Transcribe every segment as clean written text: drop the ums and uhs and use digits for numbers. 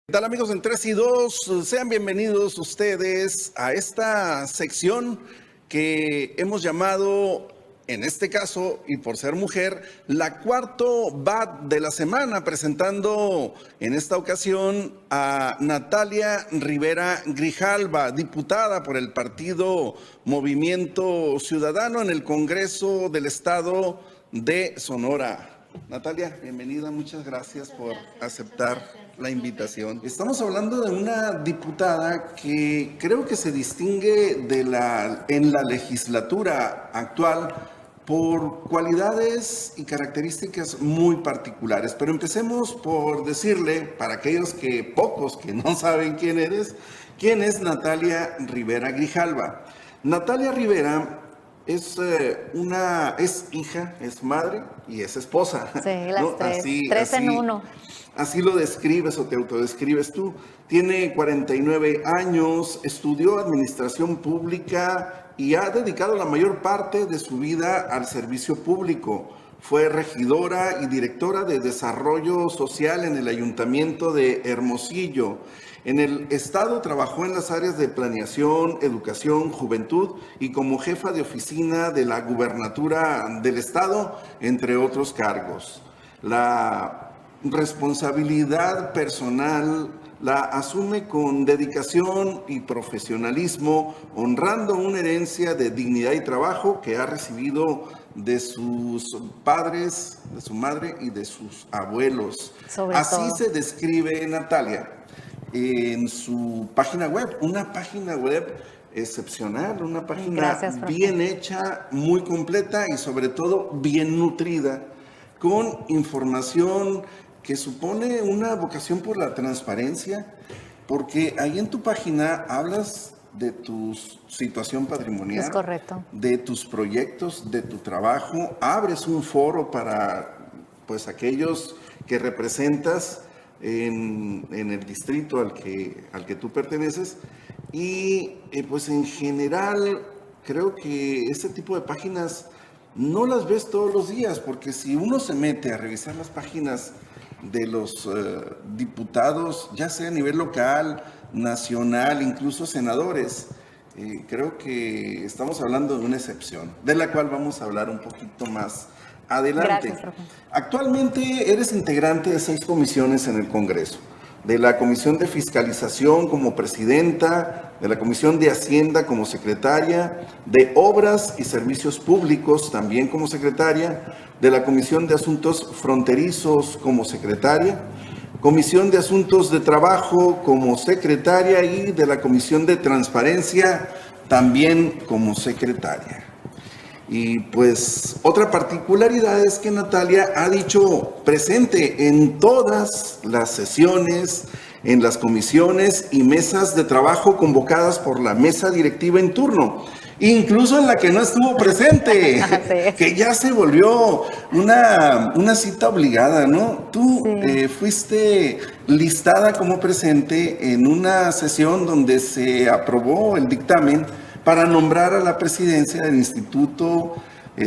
¿Qué tal, amigos en 3 y 2? Sean bienvenidos ustedes a esta sección que hemos llamado, en este caso, y por ser mujer, la cuarto BAT de la semana, presentando en esta ocasión a Natalia Rivera Grijalva, diputada por el partido Movimiento Ciudadano en el Congreso del Estado de Sonora. Natalia, bienvenida, muchas gracias por aceptar la invitación. Estamos hablando de una diputada que creo que se distingue en la legislatura actual por cualidades y características muy particulares. Pero empecemos por decirle, para aquellos pocos que no saben quién es Natalia Rivera Grijalva. Natalia Rivera es hija, es madre y es esposa. Sí, las ¿no? tres. Tres en uno. Así lo describes o te autodescribes tú. Tiene 49 años, estudió administración pública y ha dedicado la mayor parte de su vida al servicio público. Fue regidora y directora de desarrollo social en el Ayuntamiento de Hermosillo. En el estado trabajó en las áreas de planeación, educación, juventud y como jefa de oficina de la gubernatura del estado, entre otros cargos. La responsabilidad personal la asume con dedicación y profesionalismo, honrando una herencia de dignidad y trabajo que ha recibido de sus padres, de su madre y de sus abuelos. Así se describe Natalia en su página web, una página web excepcional, una página bien hecha, muy completa y sobre todo bien nutrida, con información que supone una vocación por la transparencia, porque ahí en tu página hablas de tu situación patrimonial, es correcto, de tus proyectos, de tu trabajo, abres un foro para pues aquellos que representas en el distrito al que tú perteneces y pues en general creo que este tipo de páginas no las ves todos los días, porque si uno se mete a revisar las páginas de los diputados, ya sea a nivel local, nacional, incluso senadores, creo que estamos hablando de una excepción, de la cual vamos a hablar un poquito más adelante. Gracias, Rafa. Actualmente eres integrante de 6 comisiones en el Congreso. De la Comisión de Fiscalización como presidenta, de la Comisión de Hacienda como secretaria, de Obras y Servicios Públicos también como secretaria, de la Comisión de Asuntos Fronterizos como secretaria, Comisión de Asuntos de Trabajo como secretaria y de la Comisión de Transparencia también como secretaria. Y pues otra particularidad es que Natalia ha dicho presente en todas las sesiones, en las comisiones y mesas de trabajo convocadas por la mesa directiva en turno, incluso en la que no estuvo presente, que ya se volvió una cita obligada, ¿no? Tú fuiste listada como presente en una sesión donde se aprobó el dictamen para nombrar a la presidencia del Instituto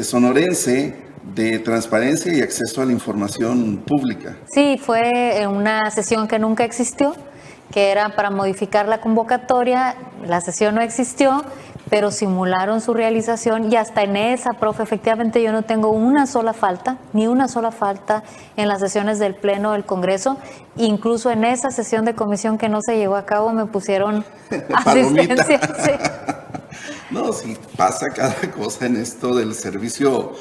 Sonorense de Transparencia y Acceso a la Información Pública. Sí, fue una sesión que nunca existió, que era para modificar la convocatoria. La sesión no existió, pero simularon su realización y hasta en esa, profe, efectivamente yo no tengo una sola falta, ni una sola falta en las sesiones del Pleno del Congreso. Incluso en esa sesión de comisión que no se llevó a cabo me pusieron asistencia. Sí. No, sí, pasa cada cosa en esto del servicio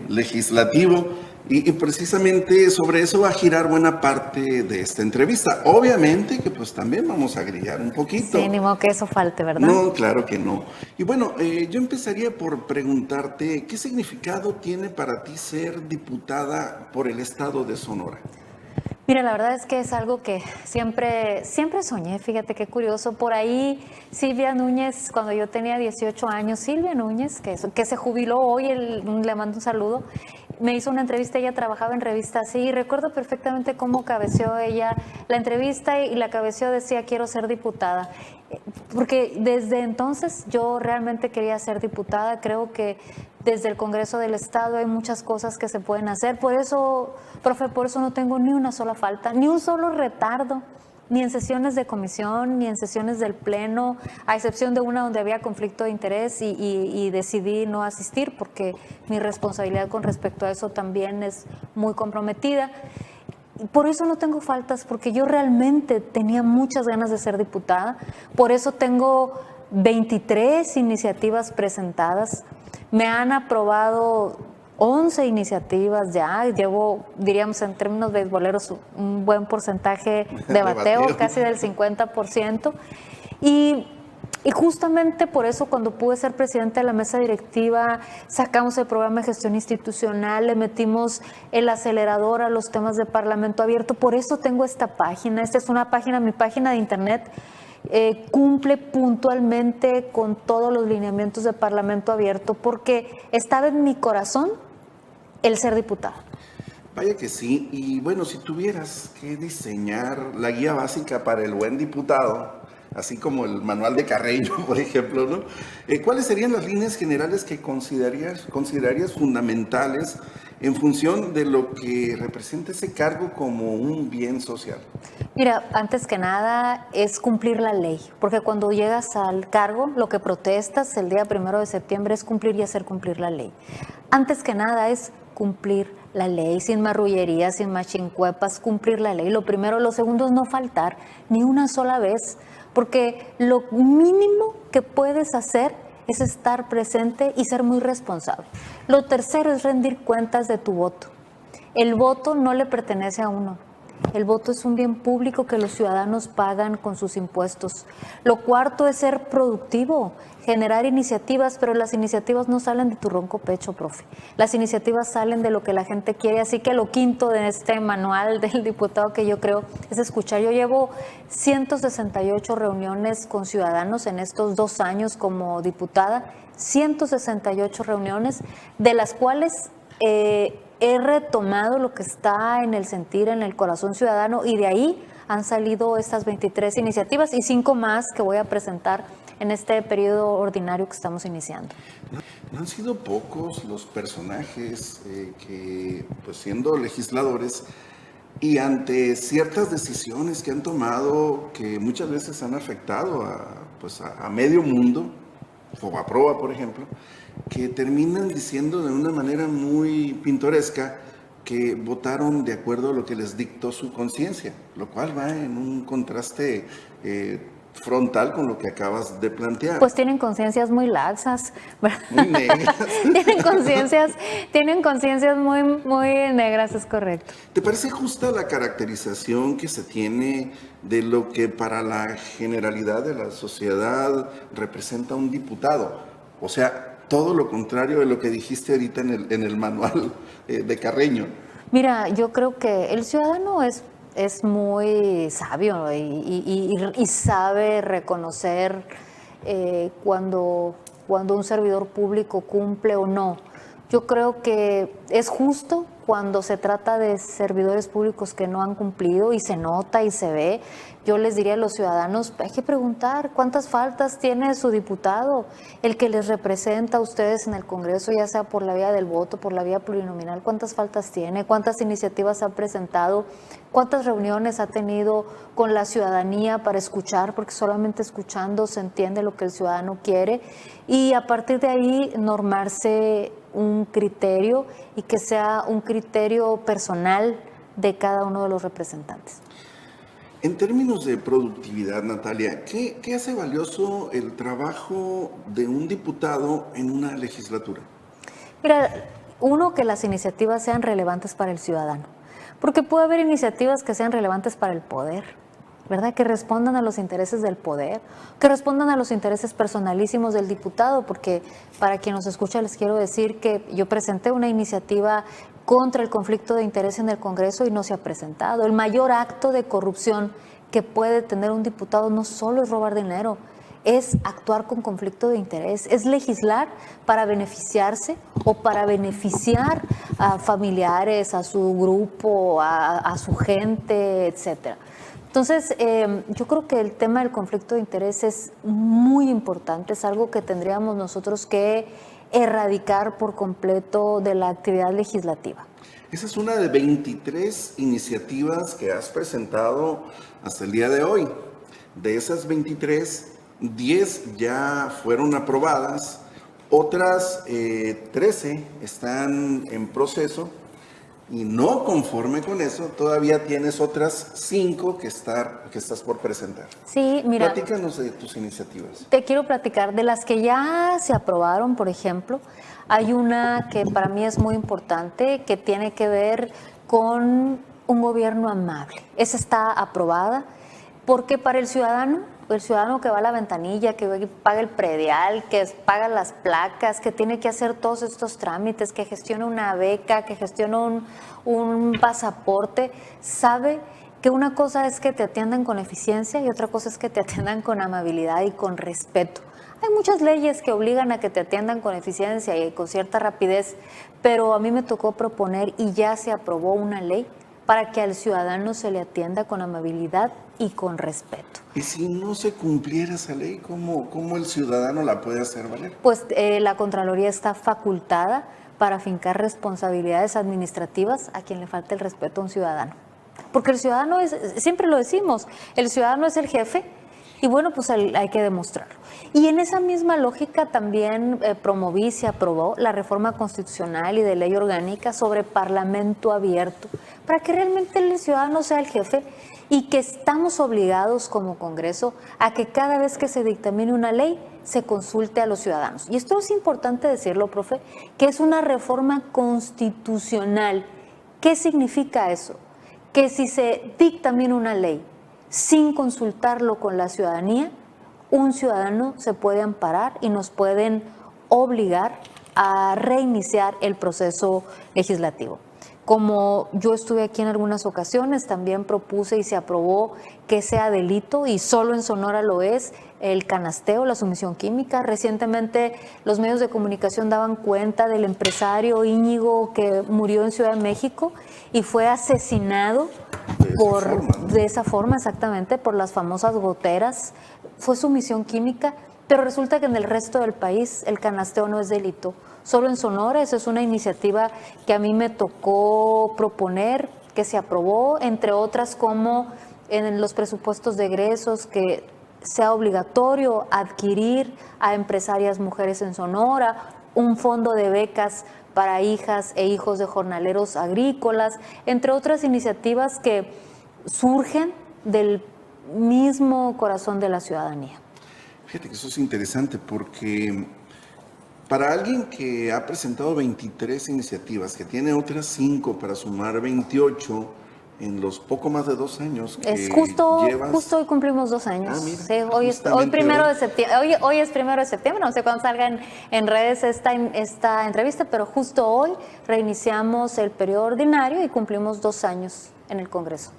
legislativo y precisamente sobre eso va a girar buena parte de esta entrevista. Obviamente que pues también vamos a grillar un poquito. Sí, ni modo que eso falte, ¿verdad? No, claro que no. Y bueno, yo empezaría por preguntarte, ¿qué significado tiene para ti ser diputada por el estado de Sonora? Mira, la verdad es que es algo que siempre soñé, fíjate qué curioso. Por ahí Silvia Núñez, cuando yo tenía 18 años, Silvia Núñez, que se jubiló hoy, le mando un saludo, me hizo una entrevista, ella trabajaba en Revista Así, y recuerdo perfectamente cómo cabeció ella la entrevista y la cabeció decía, quiero ser diputada. Porque desde entonces yo realmente quería ser diputada, creo que desde el Congreso del Estado hay muchas cosas que se pueden hacer, por eso, profe, por eso no tengo ni una sola falta, ni un solo retardo ni en sesiones de comisión, ni en sesiones del Pleno, a excepción de una donde había conflicto de interés y decidí no asistir porque mi responsabilidad con respecto a eso también es muy comprometida. Por eso no tengo faltas, porque yo realmente tenía muchas ganas de ser diputada, por eso tengo 23 iniciativas presentadas, me han aprobado 11 iniciativas ya, llevo, diríamos en términos beisboleros, un buen porcentaje de bateo, casi del 50%, y justamente por eso cuando pude ser presidenta de la mesa directiva, sacamos el programa de gestión institucional, le metimos el acelerador a los temas de Parlamento Abierto, por eso tengo esta página, esta es una página, mi página de internet, cumple puntualmente con todos los lineamientos de Parlamento Abierto, porque estaba en mi corazón el ser diputada. Vaya que sí, y bueno, si tuvieras que diseñar la guía básica para el buen diputado, así como el manual de Carreño, por ejemplo, ¿no? ¿Cuáles serían las líneas generales que considerarías fundamentales en función de lo que representa ese cargo como un bien social? Mira, antes que nada es cumplir la ley, porque cuando llegas al cargo, lo que protestas el día 1 de septiembre es cumplir y hacer cumplir la ley. Antes que nada es cumplir la ley, sin marrullerías, sin machincuepas, cumplir la ley. Lo primero, lo segundo es no faltar ni una sola vez, porque lo mínimo que puedes hacer es estar presente y ser muy responsable. Lo tercero es rendir cuentas de tu voto. El voto no le pertenece a uno. El voto es un bien público que los ciudadanos pagan con sus impuestos. Lo cuarto es ser productivo, generar iniciativas, pero las iniciativas no salen de tu ronco pecho, profe. Las iniciativas salen de lo que la gente quiere, así que lo quinto de este manual del diputado que yo creo es escuchar. Yo llevo 168 reuniones con ciudadanos en estos 2 años como diputada, 168 reuniones, de las cuales he retomado lo que está en el sentir, en el corazón ciudadano, y de ahí han salido estas 23 iniciativas y 5 más que voy a presentar en este periodo ordinario que estamos iniciando. No han sido pocos los personajes que, pues siendo legisladores y ante ciertas decisiones que han tomado que muchas veces han afectado a medio mundo, Fobaproa, por ejemplo, que terminan diciendo de una manera muy pintoresca que votaron de acuerdo a lo que les dictó su conciencia, lo cual va en un contraste frontal con lo que acabas de plantear. Pues tienen conciencias muy laxas, ¿verdad? Muy negras. tienen conciencias muy, muy negras, es correcto. ¿Te parece justa la caracterización que se tiene de lo que para la generalidad de la sociedad representa un diputado? O sea, todo lo contrario de lo que dijiste ahorita en el manual de Carreño. Mira, yo creo que el ciudadano es muy sabio y sabe reconocer cuando un servidor público cumple o no. Yo creo que es justo cuando se trata de servidores públicos que no han cumplido y se nota y se ve. Yo les diría a los ciudadanos, hay que preguntar cuántas faltas tiene su diputado, el que les representa a ustedes en el Congreso, ya sea por la vía del voto, por la vía plurinominal, cuántas faltas tiene, cuántas iniciativas ha presentado, cuántas reuniones ha tenido con la ciudadanía para escuchar, porque solamente escuchando se entiende lo que el ciudadano quiere, y a partir de ahí normarse un criterio y que sea un criterio personal de cada uno de los representantes. En términos de productividad, Natalia, ¿qué hace valioso el trabajo de un diputado en una legislatura? Mira, uno, que las iniciativas sean relevantes para el ciudadano, porque puede haber iniciativas que sean relevantes para el poder, ¿verdad? Que respondan a los intereses del poder, que respondan a los intereses personalísimos del diputado, porque para quien nos escucha les quiero decir que yo presenté una iniciativa contra el conflicto de interés en el Congreso y no se ha presentado. El mayor acto de corrupción que puede tener un diputado no solo es robar dinero, es actuar con conflicto de interés, es legislar para beneficiarse o para beneficiar a familiares, a su grupo, a su gente, etcétera. Entonces, yo creo que el tema del conflicto de interés es muy importante, es algo que tendríamos nosotros que erradicar por completo de la actividad legislativa. Esa es una de 23 iniciativas que has presentado hasta el día de hoy. De esas 23, 10 ya fueron aprobadas, otras 13 están en proceso y no conforme con eso, todavía tienes otras 5 que estás por presentar. Sí, mira. Platícanos de tus iniciativas. Te quiero platicar de las que ya se aprobaron, por ejemplo. Hay una que para mí es muy importante, que tiene que ver con un gobierno amable. Esa está aprobada porque para el ciudadano que va a la ventanilla, que paga el predial, que paga las placas, que tiene que hacer todos estos trámites, que gestiona una beca, que gestiona un pasaporte, sabe que una cosa es que te atiendan con eficiencia y otra cosa es que te atiendan con amabilidad y con respeto. Hay muchas leyes que obligan a que te atiendan con eficiencia y con cierta rapidez, pero a mí me tocó proponer y ya se aprobó una ley para que al ciudadano se le atienda con amabilidad y con respeto. Y si no se cumpliera esa ley, ¿cómo el ciudadano la puede hacer valer? Pues la Contraloría está facultada para fincar responsabilidades administrativas a quien le falte el respeto a un ciudadano. Porque el ciudadano siempre lo decimos, el ciudadano es el jefe y bueno, pues hay que demostrarlo. Y en esa misma lógica también promoví y se aprobó la reforma constitucional y de ley orgánica sobre parlamento abierto, para que realmente el ciudadano sea el jefe y que estamos obligados como Congreso a que cada vez que se dictamine una ley se consulte a los ciudadanos. Y esto es importante decirlo, profe, que es una reforma constitucional. ¿Qué significa eso? Que si se dictamina una ley sin consultarlo con la ciudadanía, un ciudadano se puede amparar y nos pueden obligar a reiniciar el proceso legislativo. Como yo estuve aquí en algunas ocasiones, también propuse y se aprobó que sea delito, y solo en Sonora lo es, el canasteo, la sumisión química. Recientemente los medios de comunicación daban cuenta del empresario Íñigo que murió en Ciudad de México y fue asesinado de esa forma, exactamente, por las famosas goteras. Fue sumisión química, pero resulta que en el resto del país el canasteo no es delito. Solo en Sonora. Esa es una iniciativa que a mí me tocó proponer, que se aprobó, entre otras como en los presupuestos de egresos, que sea obligatorio adquirir a empresarias mujeres en Sonora, un fondo de becas para hijas e hijos de jornaleros agrícolas, entre otras iniciativas que surgen del mismo corazón de la ciudadanía. Fíjate que eso es interesante porque para alguien que ha presentado 23 iniciativas, que tiene otras 5 para sumar 28 en los poco más de 2 años que es justo llevas... hoy cumplimos 2 años. Mira, sí, hoy es 1 de septiembre, hoy es 1 de septiembre, no sé cuándo salga en redes esta entrevista, pero justo hoy reiniciamos el periodo ordinario y cumplimos 2 años en el Congreso.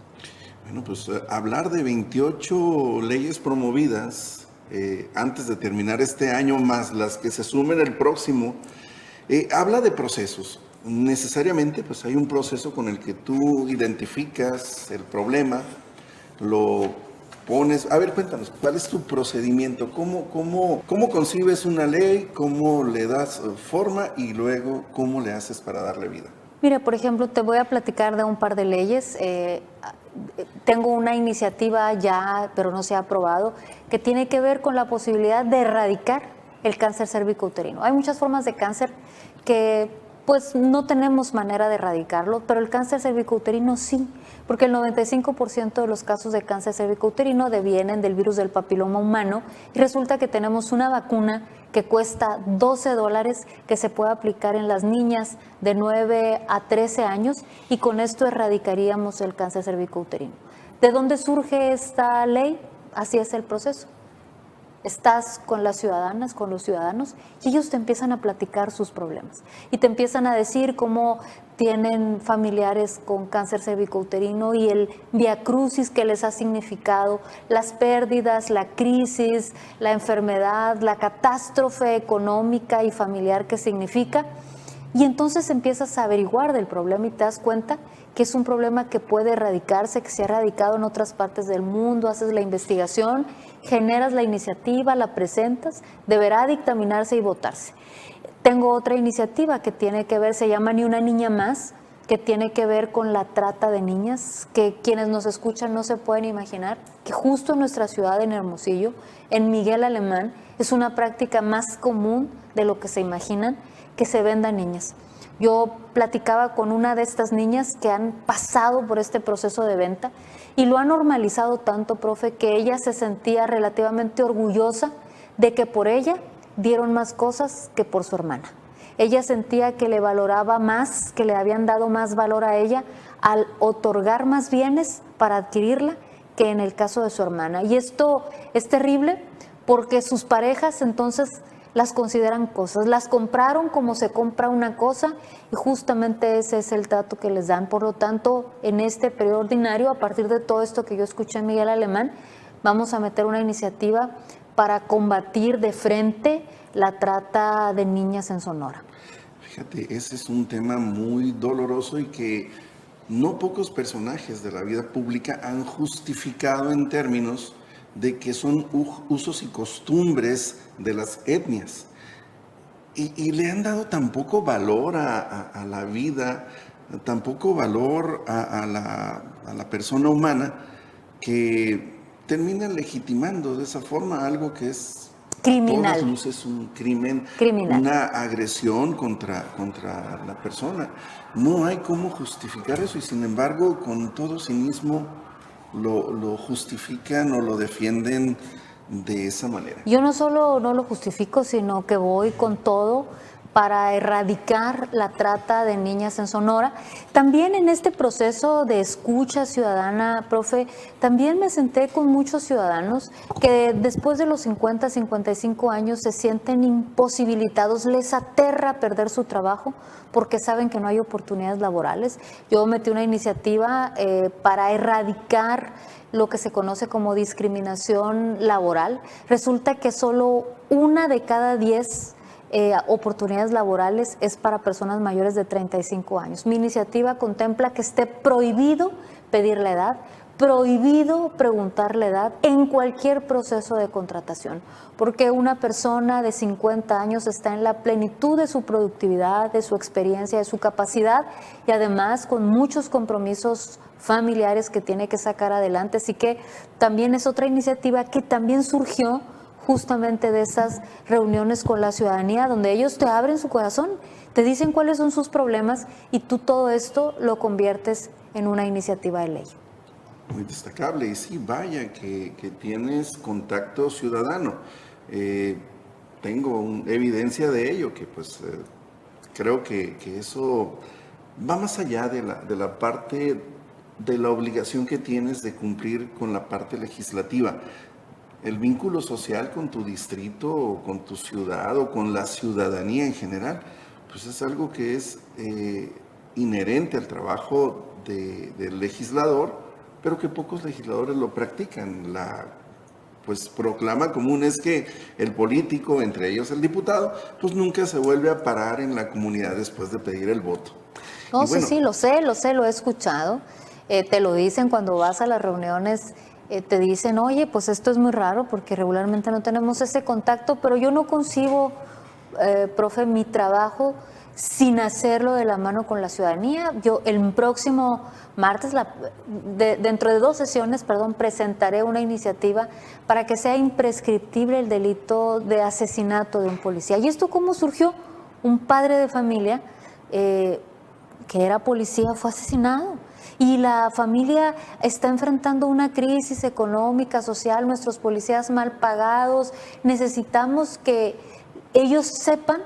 Bueno, pues hablar de 28 leyes promovidas antes de terminar este año, más las que se sumen el próximo, habla de procesos. Necesariamente, pues hay un proceso con el que tú identificas el problema, lo pones... A ver, cuéntanos, ¿cuál es tu procedimiento? ¿Cómo concibes una ley? ¿Cómo le das forma? Y luego, ¿cómo le haces para darle vida? Mira, por ejemplo, te voy a platicar de un par de leyes. Tengo una iniciativa ya, pero no se ha aprobado, que tiene que ver con la posibilidad de erradicar el cáncer cervicouterino. Hay muchas formas de cáncer que pues no tenemos manera de erradicarlo, pero el cáncer cervicouterino sí, porque el 95% de los casos de cáncer cervicouterino devienen del virus del papiloma humano y resulta que tenemos una vacuna que cuesta $12 que se puede aplicar en las niñas de 9 a 13 años y con esto erradicaríamos el cáncer cervicouterino. ¿De dónde surge esta ley? Así es el proceso. Estás con las ciudadanas, con los ciudadanos, y ellos te empiezan a platicar sus problemas. Y te empiezan a decir cómo tienen familiares con cáncer cervicouterino y el viacrucis que les ha significado, las pérdidas, la crisis, la enfermedad, la catástrofe económica y familiar que significa. Y entonces empiezas a averiguar del problema y te das cuenta que es un problema que puede erradicarse, que se ha erradicado en otras partes del mundo, haces la investigación, generas la iniciativa, la presentas, deberá dictaminarse y votarse. Tengo otra iniciativa que tiene que ver, se llama Ni una niña más, que tiene que ver con la trata de niñas, que quienes nos escuchan no se pueden imaginar que justo en nuestra ciudad, en Hermosillo, en Miguel Alemán, es una práctica más común de lo que se imaginan, que se vendan niñas. Yo platicaba con una de estas niñas que han pasado por este proceso de venta y lo ha normalizado tanto, profe, que ella se sentía relativamente orgullosa de que por ella dieron más cosas que por su hermana. Ella sentía que le valoraba más, que le habían dado más valor a ella al otorgar más bienes para adquirirla que en el caso de su hermana. Y esto es terrible porque sus parejas entonces las consideran cosas, las compraron como se compra una cosa y justamente ese es el trato que les dan. Por lo tanto, en este periodo ordinario, a partir de todo esto que yo escuché en Miguel Alemán, vamos a meter una iniciativa para combatir de frente la trata de niñas en Sonora. Fíjate, ese es un tema muy doloroso y que no pocos personajes de la vida pública han justificado en términos de que son usos y costumbres de las etnias. Y le han dado tan poco valor a la vida, tan poco valor a la persona humana, que terminan legitimando de esa forma algo que es criminal. A todas luces un crimen, una agresión contra la persona. No hay cómo justificar eso y sin embargo con todo cinismo lo justifican o lo defienden de esa manera. Yo no solo no lo justifico, sino que voy con todo para erradicar la trata de niñas en Sonora. También en este proceso de escucha ciudadana, profe, también me senté con muchos ciudadanos que después de los 50, 55 años se sienten imposibilitados, les aterra perder su trabajo porque saben que no hay oportunidades laborales. Yo metí una iniciativa para erradicar lo que se conoce como discriminación laboral. Resulta que solo 1 de cada 10 oportunidades laborales es para personas mayores de 35 años. Mi iniciativa contempla que esté prohibido pedir la edad, prohibido preguntar la edad en cualquier proceso de contratación, porque una persona de 50 años está en la plenitud de su productividad, de su experiencia, de su capacidad y además con muchos compromisos familiares que tiene que sacar adelante. Así que también es otra iniciativa que también surgió justamente de esas reuniones con la ciudadanía, donde ellos te abren su corazón, te dicen cuáles son sus problemas y tú todo esto lo conviertes en una iniciativa de ley. Muy destacable, y sí, vaya que tienes contacto ciudadano. Tengo evidencia de ello, que pues creo que eso va más allá de la parte de la obligación que tienes de cumplir con la parte legislativa. El vínculo social con tu distrito, o con tu ciudad, o con la ciudadanía en general, pues es algo que es inherente al trabajo del legislador, pero que pocos legisladores lo practican. La pues proclama común es que el político, entre ellos el diputado, pues nunca se vuelve a parar en la comunidad después de pedir el voto. No, bueno, sí, lo he escuchado. Te lo dicen cuando vas a las reuniones. Te dicen, oye, pues esto es muy raro porque regularmente no tenemos ese contacto, pero yo no concibo, profe, mi trabajo sin hacerlo de la mano con la ciudadanía. Yo el próximo martes, dentro de 2 sesiones, presentaré una iniciativa para que sea imprescriptible el delito de asesinato de un policía. ¿Y esto cómo surgió? Un padre de familia que era policía fue asesinado. Y la familia está enfrentando una crisis económica, social, nuestros policías mal pagados. Necesitamos que ellos sepan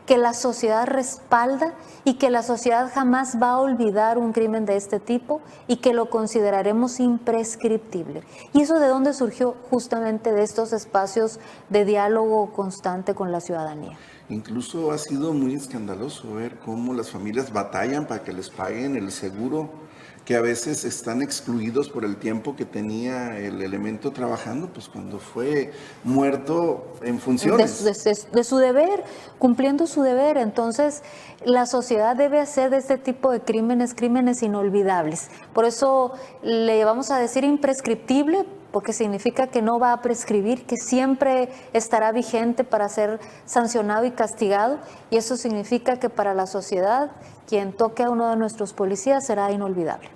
que la sociedad respalda y que la sociedad jamás va a olvidar un crimen de este tipo y que lo consideraremos imprescriptible. ¿Y eso de dónde surgió? Justamente de estos espacios de diálogo constante con la ciudadanía. Incluso ha sido muy escandaloso ver cómo las familias batallan para que les paguen el seguro, que a veces están excluidos por el tiempo que tenía el elemento trabajando, pues cuando fue muerto en funciones. De su deber, cumpliendo su deber. Entonces, la sociedad debe hacer de este tipo de crímenes inolvidables. Por eso le vamos a decir imprescriptible, porque significa que no va a prescribir, que siempre estará vigente para ser sancionado y castigado, y eso significa que para la sociedad, quien toque a uno de nuestros policías será inolvidable.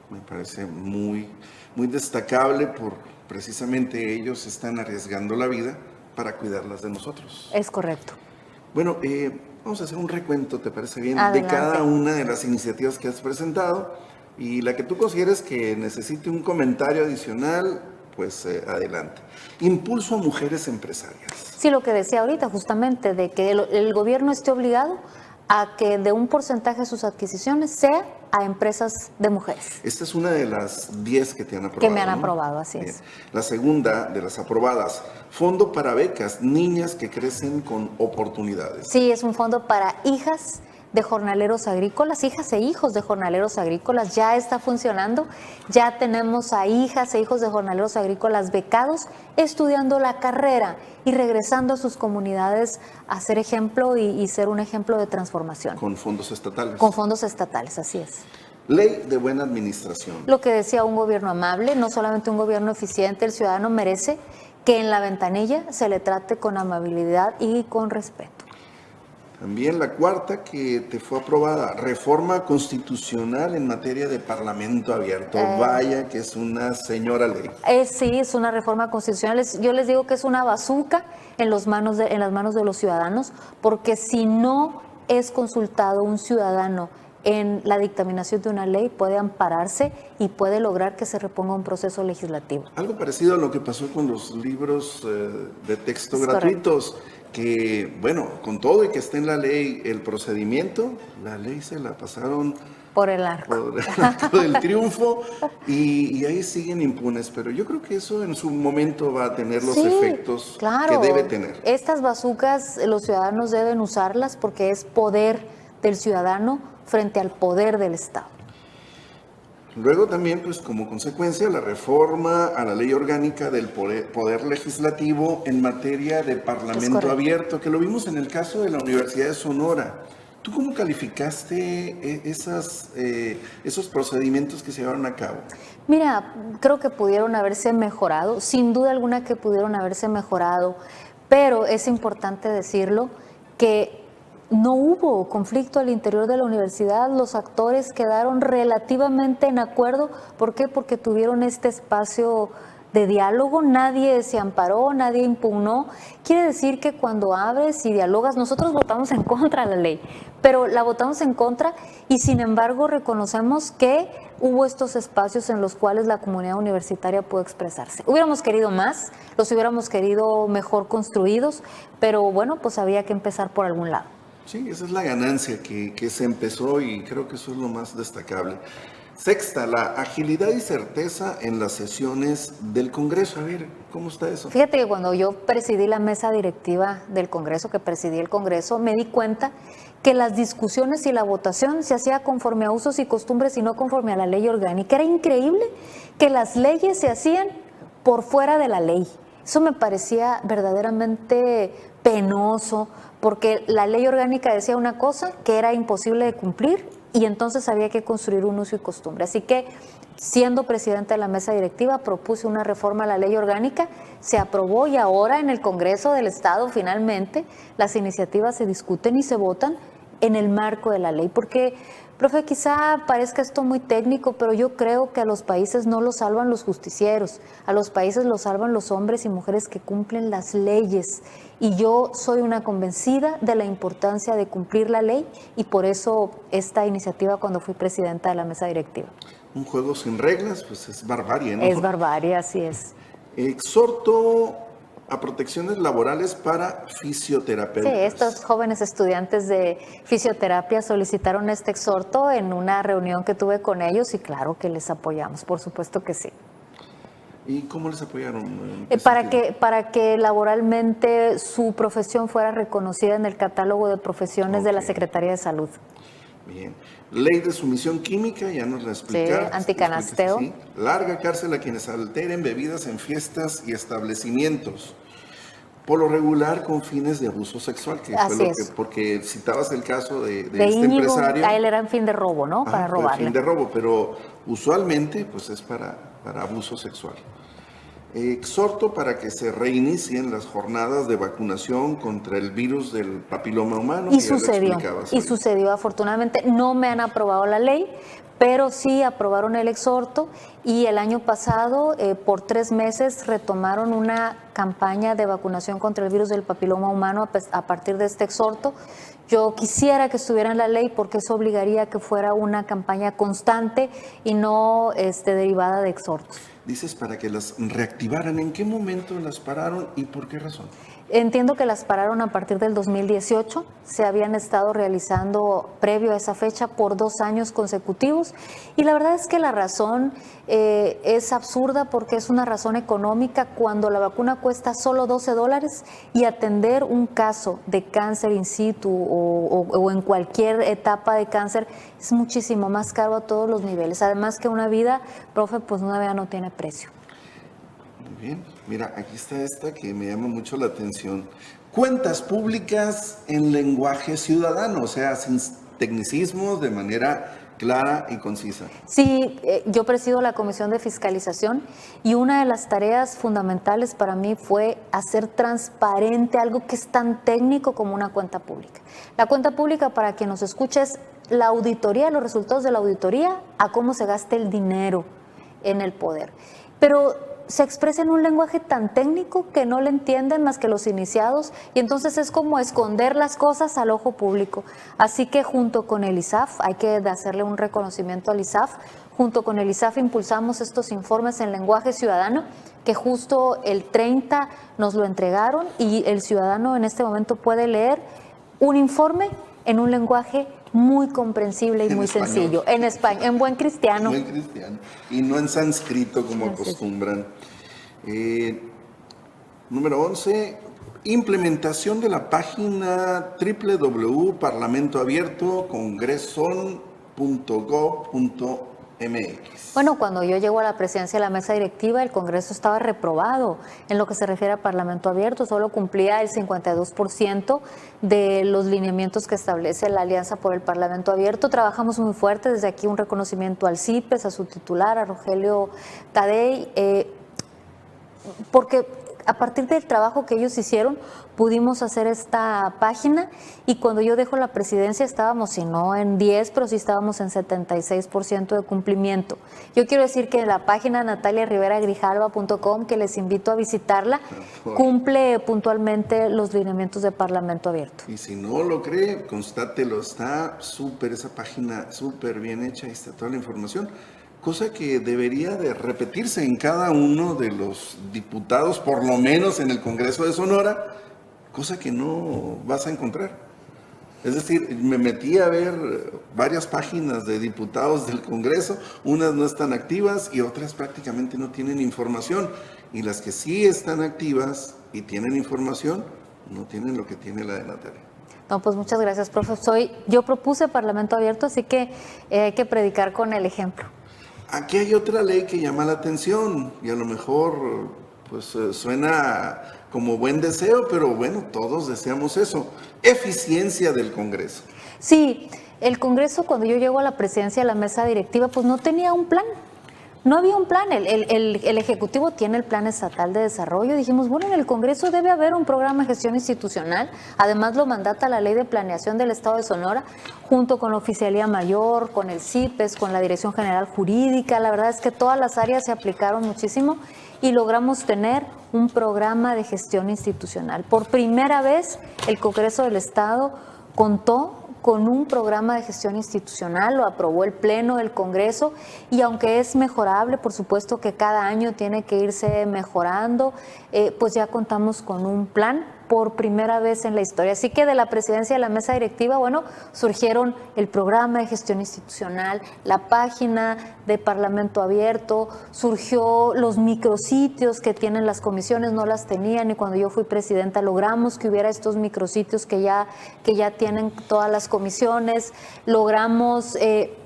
Me parece muy, muy destacable, por precisamente ellos están arriesgando la vida para cuidarlas de nosotros. Es correcto. Bueno, vamos a hacer un recuento, ¿te parece bien? Adelante. De cada una de las iniciativas que has presentado, y la que tú consideres que necesite un comentario adicional, pues adelante. Impulso a mujeres empresarias. Sí, lo que decía ahorita justamente, de que el gobierno esté obligado a que de un porcentaje de sus adquisiciones sea a empresas de mujeres. Esta es una de las 10 que te han aprobado. Que me han ¿no? aprobado, así Bien. es. La segunda de las aprobadas, Fondo para Becas, niñas que crecen con oportunidades. Sí, es un fondo para hijas de jornaleros agrícolas, hijas e hijos de jornaleros agrícolas, ya está funcionando, ya tenemos a hijas e hijos de jornaleros agrícolas becados, estudiando la carrera y regresando a sus comunidades a ser ejemplo y ser un ejemplo de transformación. Con fondos estatales. Con fondos estatales, así es. Ley de buena administración. Lo que decía, un gobierno amable, no solamente un gobierno eficiente, el ciudadano merece que en la ventanilla se le trate con amabilidad y con respeto. También la cuarta que te fue aprobada, reforma constitucional en materia de parlamento abierto. Vaya que es una señora ley. Sí, es una reforma constitucional. Yo les digo que es una bazuca en las manos de los ciudadanos, porque si no es consultado un ciudadano en la dictaminación de una ley, puede ampararse y puede lograr que se reponga un proceso legislativo. Algo parecido a lo que pasó con los libros de texto Es gratuitos. Correcto. Que, bueno, con todo y que esté en la ley el procedimiento, la ley se la pasaron por el arco. Por el arco del triunfo, y ahí siguen impunes, pero yo creo que eso en su momento va a tener los efectos que debe tener. Estas bazucas los ciudadanos deben usarlas porque es poder del ciudadano frente al poder del Estado. Luego también, pues como consecuencia, la reforma a la ley orgánica del poder legislativo en materia de parlamento abierto, que lo vimos en el caso de la Universidad de Sonora. ¿Tú cómo calificaste esos procedimientos que se llevaron a cabo? Mira, creo que pudieron haberse mejorado, sin duda alguna que pudieron haberse mejorado, pero es importante decirlo que no hubo conflicto al interior de la universidad, los actores quedaron relativamente en acuerdo. ¿Por qué? Porque tuvieron este espacio de diálogo, nadie se amparó, nadie impugnó. Quiere decir que cuando abres y dialogas, nosotros votamos en contra de la ley, pero la votamos en contra y sin embargo reconocemos que hubo estos espacios en los cuales la comunidad universitaria pudo expresarse. Hubiéramos querido más, los hubiéramos querido mejor construidos, pero bueno, pues había que empezar por algún lado. Sí, esa es la ganancia que se empezó, y creo que eso es lo más destacable. Sexta, la agilidad y certeza en las sesiones del Congreso. A ver, ¿cómo está eso? Fíjate que cuando yo presidí la mesa directiva del Congreso, que presidí el Congreso, me di cuenta que las discusiones y la votación se hacía conforme a usos y costumbres y no conforme a la ley orgánica. Era increíble que las leyes se hacían por fuera de la ley. Eso me parecía verdaderamente penoso, porque la ley orgánica decía una cosa que era imposible de cumplir y entonces había que construir un uso y costumbre. Así que, siendo presidenta de la mesa directiva, propuse una reforma a la ley orgánica, se aprobó y ahora en el Congreso del Estado finalmente las iniciativas se discuten y se votan en el marco de la ley, porque, profe, quizá parezca esto muy técnico, pero yo creo que a los países no los salvan los justicieros, a los países los salvan los hombres y mujeres que cumplen las leyes, y yo soy una convencida de la importancia de cumplir la ley, y por eso esta iniciativa cuando fui presidenta de la mesa directiva. Un juego sin reglas, pues es barbarie, ¿no? Es barbarie, así es. Exhorto a protecciones laborales para fisioterapeutas. Sí, estos jóvenes estudiantes de fisioterapia solicitaron este exhorto en una reunión que tuve con ellos y claro que les apoyamos, por supuesto que sí. ¿Y cómo les apoyaron? Para que laboralmente su profesión fuera reconocida en el catálogo de profesiones de la Secretaría de Salud. Bien. Ley de sumisión química, ya nos la explicaste. Sí, anticanasteo. Sí. Larga cárcel a quienes alteren bebidas en fiestas y establecimientos. Por lo regular con fines de abuso sexual, que así fue es. Porque citabas el caso de este Íñigo, empresario. A él era en fin de robo, ¿no? Para robarle. Fin de robo, pero usualmente pues es para abuso sexual. Exhorto para que se reinicien las jornadas de vacunación contra el virus del papiloma humano. Y sucedió afortunadamente. No me han aprobado la ley, pero sí aprobaron el exhorto y el año pasado por 3 meses retomaron una campaña de vacunación contra el virus del papiloma humano a partir de este exhorto. Yo quisiera que estuviera en la ley porque eso obligaría a que fuera una campaña constante y no derivada de exhortos. Dices para que las reactivaran. ¿En qué momento las pararon y por qué razón? Entiendo que las pararon a partir del 2018, se habían estado realizando previo a esa fecha por 2 años consecutivos y la verdad es que la razón es absurda porque es una razón económica cuando la vacuna cuesta solo $12 y atender un caso de cáncer in situ o en cualquier etapa de cáncer es muchísimo más caro a todos los niveles. Además que una vida, profe, pues una vida no tiene precio. Muy bien, mira, aquí está esta que me llama mucho la atención. Cuentas públicas en lenguaje ciudadano, o sea, sin tecnicismos, de manera clara y concisa. Sí, yo presido la Comisión de Fiscalización y una de las tareas fundamentales para mí fue hacer transparente algo que es tan técnico como una cuenta pública. La cuenta pública, para quien nos escuche, es la auditoría, los resultados de la auditoría a cómo se gasta el dinero en el poder. Pero se expresa en un lenguaje tan técnico que no le entienden más que los iniciados y entonces es como esconder las cosas al ojo público. Así que junto con el ISAF, hay que hacerle un reconocimiento al ISAF, junto con el ISAF impulsamos estos informes en lenguaje ciudadano que justo el 30 nos lo entregaron y el ciudadano en este momento puede leer un informe en un lenguaje muy comprensible y muy sencillo, en español, en buen cristiano. Buen cristiano, y no en sánscrito como acostumbran. Número 11, implementación de la página www.parlamentoabiertocongreson.gov.mx. Bueno, cuando yo llego a la presidencia de la mesa directiva, el Congreso estaba reprobado en lo que se refiere a Parlamento Abierto, solo cumplía el 52% de los lineamientos que establece la Alianza por el Parlamento Abierto. Trabajamos muy fuerte, desde aquí un reconocimiento al CIPES, a su titular, a Rogelio Tadei, porque a partir del trabajo que ellos hicieron, pudimos hacer esta página y cuando yo dejo la presidencia estábamos, si no en 10, pero sí estábamos en 76% de cumplimiento. Yo quiero decir que la página nataliariveragrijalva.com, que les invito a visitarla, cumple puntualmente los lineamientos de Parlamento Abierto. Y si no lo cree, constátelo, está súper esa página, súper bien hecha, ahí está toda la información. Cosa que debería de repetirse en cada uno de los diputados, por lo menos en el Congreso de Sonora, cosa que no vas a encontrar. Es decir, me metí a ver varias páginas de diputados del Congreso, unas no están activas y otras prácticamente no tienen información. Y las que sí están activas y tienen información, no tienen lo que tiene la de Natalia. No, pues muchas gracias, profe. Yo propuse Parlamento Abierto, así que hay que predicar con el ejemplo. Aquí hay otra ley que llama la atención y a lo mejor pues suena como buen deseo, pero bueno, todos deseamos eso. Eficiencia del Congreso. Sí, el Congreso cuando yo llego a la presidencia de la mesa directiva pues no tenía un plan. No había un plan, el Ejecutivo tiene el Plan Estatal de Desarrollo. Dijimos, bueno, en el Congreso debe haber un programa de gestión institucional. Además lo mandata la Ley de Planeación del Estado de Sonora, junto con la Oficialía Mayor, con el CIPES, con la Dirección General Jurídica. La verdad es que todas las áreas se aplicaron muchísimo y logramos tener un programa de gestión institucional. Por primera vez el Congreso del Estado contó con un programa de gestión institucional, lo aprobó el Pleno del Congreso y aunque es mejorable, por supuesto que cada año tiene que irse mejorando, pues ya contamos con un plan por primera vez en la historia. Así que de la presidencia de la mesa directiva, bueno, surgieron el programa de gestión institucional, la página de Parlamento Abierto, surgió los micrositios que tienen las comisiones, no las tenían y cuando yo fui presidenta logramos que hubiera estos micrositios que ya tienen todas las comisiones, logramos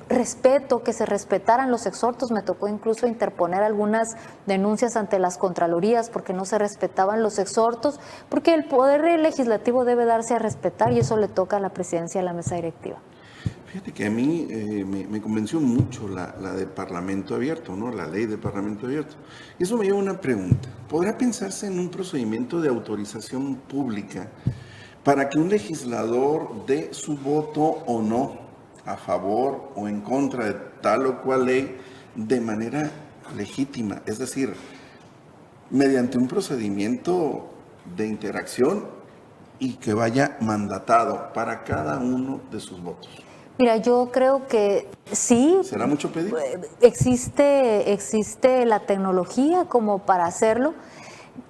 respeto, que se respetaran los exhortos. Me tocó incluso interponer algunas denuncias ante las contralorías porque no se respetaban los exhortos, porque el poder legislativo debe darse a respetar y eso le toca a la presidencia de la mesa directiva. Fíjate que a mí me convenció mucho la de Parlamento Abierto, ¿no? La ley de Parlamento Abierto. Y eso me lleva a una pregunta. ¿Podrá pensarse en un procedimiento de autorización pública para que un legislador dé su voto o no a favor o en contra de tal o cual ley de manera legítima? Es decir, mediante un procedimiento de interacción y que vaya mandatado para cada uno de sus votos. Mira, yo creo que sí. ¿Será mucho pedir? Existe la tecnología como para hacerlo,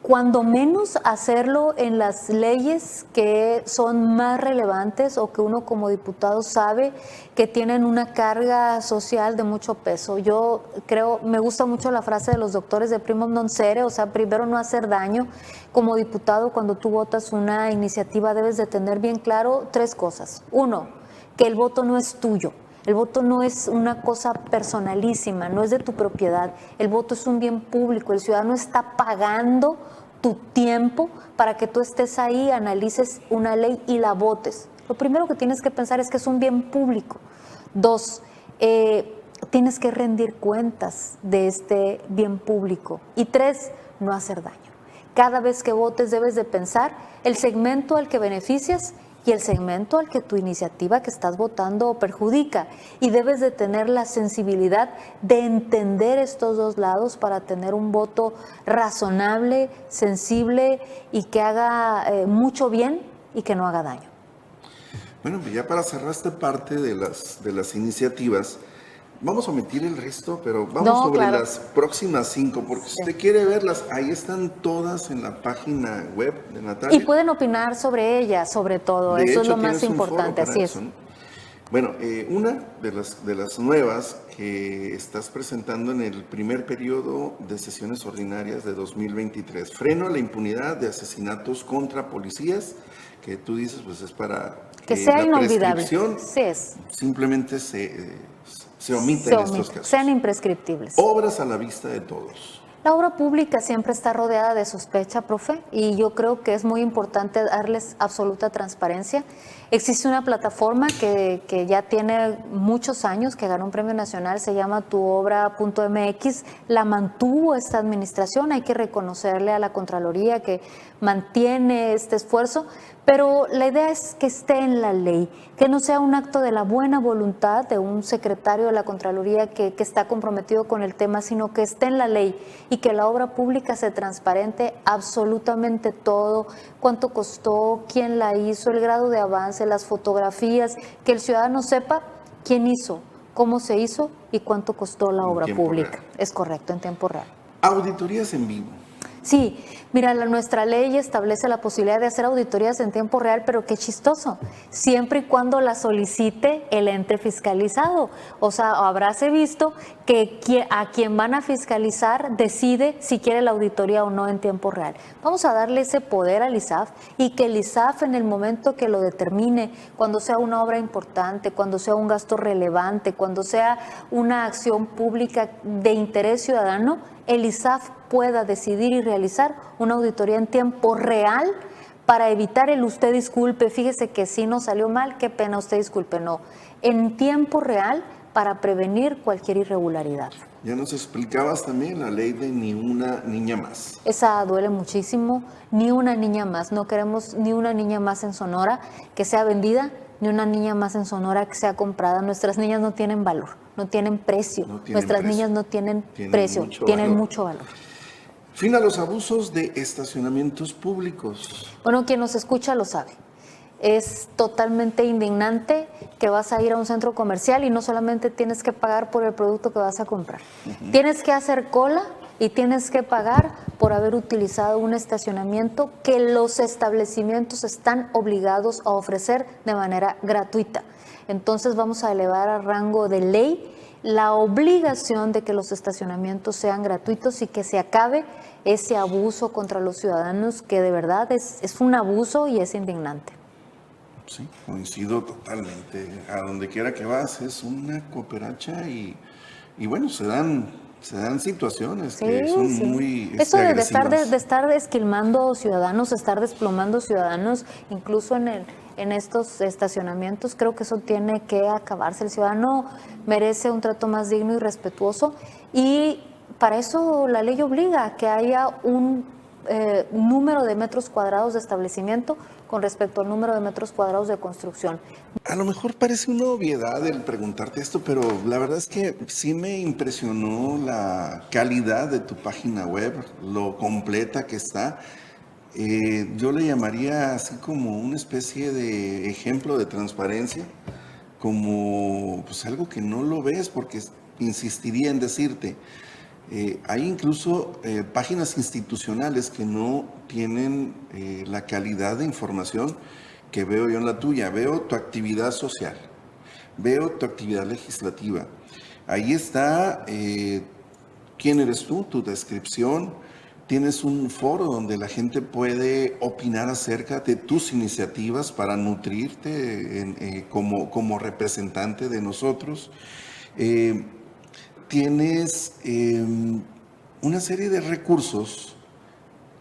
cuando menos hacerlo en las leyes que son más relevantes o que uno como diputado sabe que tienen una carga social de mucho peso. Yo creo, me gusta mucho la frase de los doctores de primum non cere, o sea, primero no hacer daño. Como diputado, cuando tú votas una iniciativa, debes de tener bien claro 3 cosas. 1, que el voto no es tuyo. El voto no es una cosa personalísima, no es de tu propiedad. El voto es un bien público. El ciudadano está pagando tu tiempo para que tú estés ahí, analices una ley y la votes. Lo primero que tienes que pensar es que es un bien público. 2, tienes que rendir cuentas de este bien público. Y 3, no hacer daño. Cada vez que votes debes de pensar el segmento al que beneficias y el segmento al que tu iniciativa que estás votando perjudica. Y debes de tener la sensibilidad de entender estos 2 lados para tener un voto razonable, sensible y que haga mucho bien y que no haga daño. Bueno, ya para cerrar esta parte de las iniciativas, vamos a omitir el resto, pero vamos sobre claro. Las próximas 5, porque si usted quiere verlas, ahí están todas en la página web de Natalia. Y pueden opinar sobre ellas, sobre todo, eso es lo más importante, así es. ¿No? Bueno, una de las nuevas que estás presentando en el primer periodo de sesiones ordinarias de 2023, freno a la impunidad de asesinatos contra policías, que tú dices, pues es para que sea la inolvidable. prescripción Sí es. Simplemente se omite en estos casos. Sean imprescriptibles. Obras a la vista de todos. La obra pública siempre está rodeada de sospecha, profe, y yo creo que es muy importante darles absoluta transparencia. Existe una plataforma que ya tiene muchos años, que ganó un premio nacional, se llama tuobra.mx, la mantuvo esta administración, hay que reconocerle a la Contraloría que mantiene este esfuerzo, pero la idea es que esté en la ley, que no sea un acto de la buena voluntad de un secretario de la Contraloría que está comprometido con el tema, sino que esté en la ley y que la obra pública se transparente absolutamente todo, cuánto costó, quién la hizo, el grado de avance, las fotografías, que el ciudadano sepa quién hizo, cómo se hizo y cuánto costó la obra pública. Real. Es correcto, en tiempo real. Auditorías en vivo. Sí, mira, nuestra ley establece la posibilidad de hacer auditorías en tiempo real, pero qué chistoso, siempre y cuando la solicite el ente fiscalizado. O sea, habráse visto que a quien van a fiscalizar decide si quiere la auditoría o no en tiempo real. Vamos a darle ese poder al ISAF y que el ISAF en el momento que lo determine, cuando sea una obra importante, cuando sea un gasto relevante, cuando sea una acción pública de interés ciudadano, el ISAF pueda decidir y realizar una auditoría en tiempo real para evitar el usted disculpe, fíjese que sí nos salió mal, qué pena, usted disculpe, no. En tiempo real para prevenir cualquier irregularidad. Ya nos explicabas también la ley de ni una niña más. Esa duele muchísimo, ni una niña más. No queremos ni una niña más en Sonora que sea vendida, ni una niña más en Sonora que sea comprada. Nuestras niñas no tienen valor, no tienen precio. Nuestras niñas no tienen precio, tienen mucho valor. Fin a los abusos de estacionamientos públicos. Bueno, quien nos escucha lo sabe. Es totalmente indignante que vas a ir a un centro comercial y no solamente tienes que pagar por el producto que vas a comprar. Tienes que hacer cola y tienes que pagar por haber utilizado un estacionamiento que los establecimientos están obligados a ofrecer de manera gratuita. Entonces vamos a elevar a rango de ley la obligación de que los estacionamientos sean gratuitos y que se acabe ese abuso contra los ciudadanos que de verdad es un abuso y es indignante. Sí, coincido totalmente. A donde quiera que vas es una cooperacha y bueno, se dan situaciones que son muy eso agresivas. de estar esquilmando ciudadanos, estar desplomando ciudadanos, incluso en en estos estacionamientos. Creo que eso tiene que acabarse. El ciudadano merece un trato más digno y respetuoso, y para eso la ley obliga a que haya un número de metros cuadrados de establecimiento con respecto al número de metros cuadrados de construcción. A lo mejor parece una obviedad el preguntarte esto, pero la verdad es que sí me impresionó la calidad de tu página web, lo completa que está. Yo le llamaría así como una especie de ejemplo de transparencia, como pues algo que no lo ves, porque insistiría en decirte, hay incluso páginas institucionales que no tienen la calidad de información que veo yo en la tuya. Veo tu actividad social, veo tu actividad legislativa. Ahí está quién eres tú, tu descripción. Tienes un foro donde la gente puede opinar acerca de tus iniciativas para nutrirte como representante de nosotros. Tienes una serie de recursos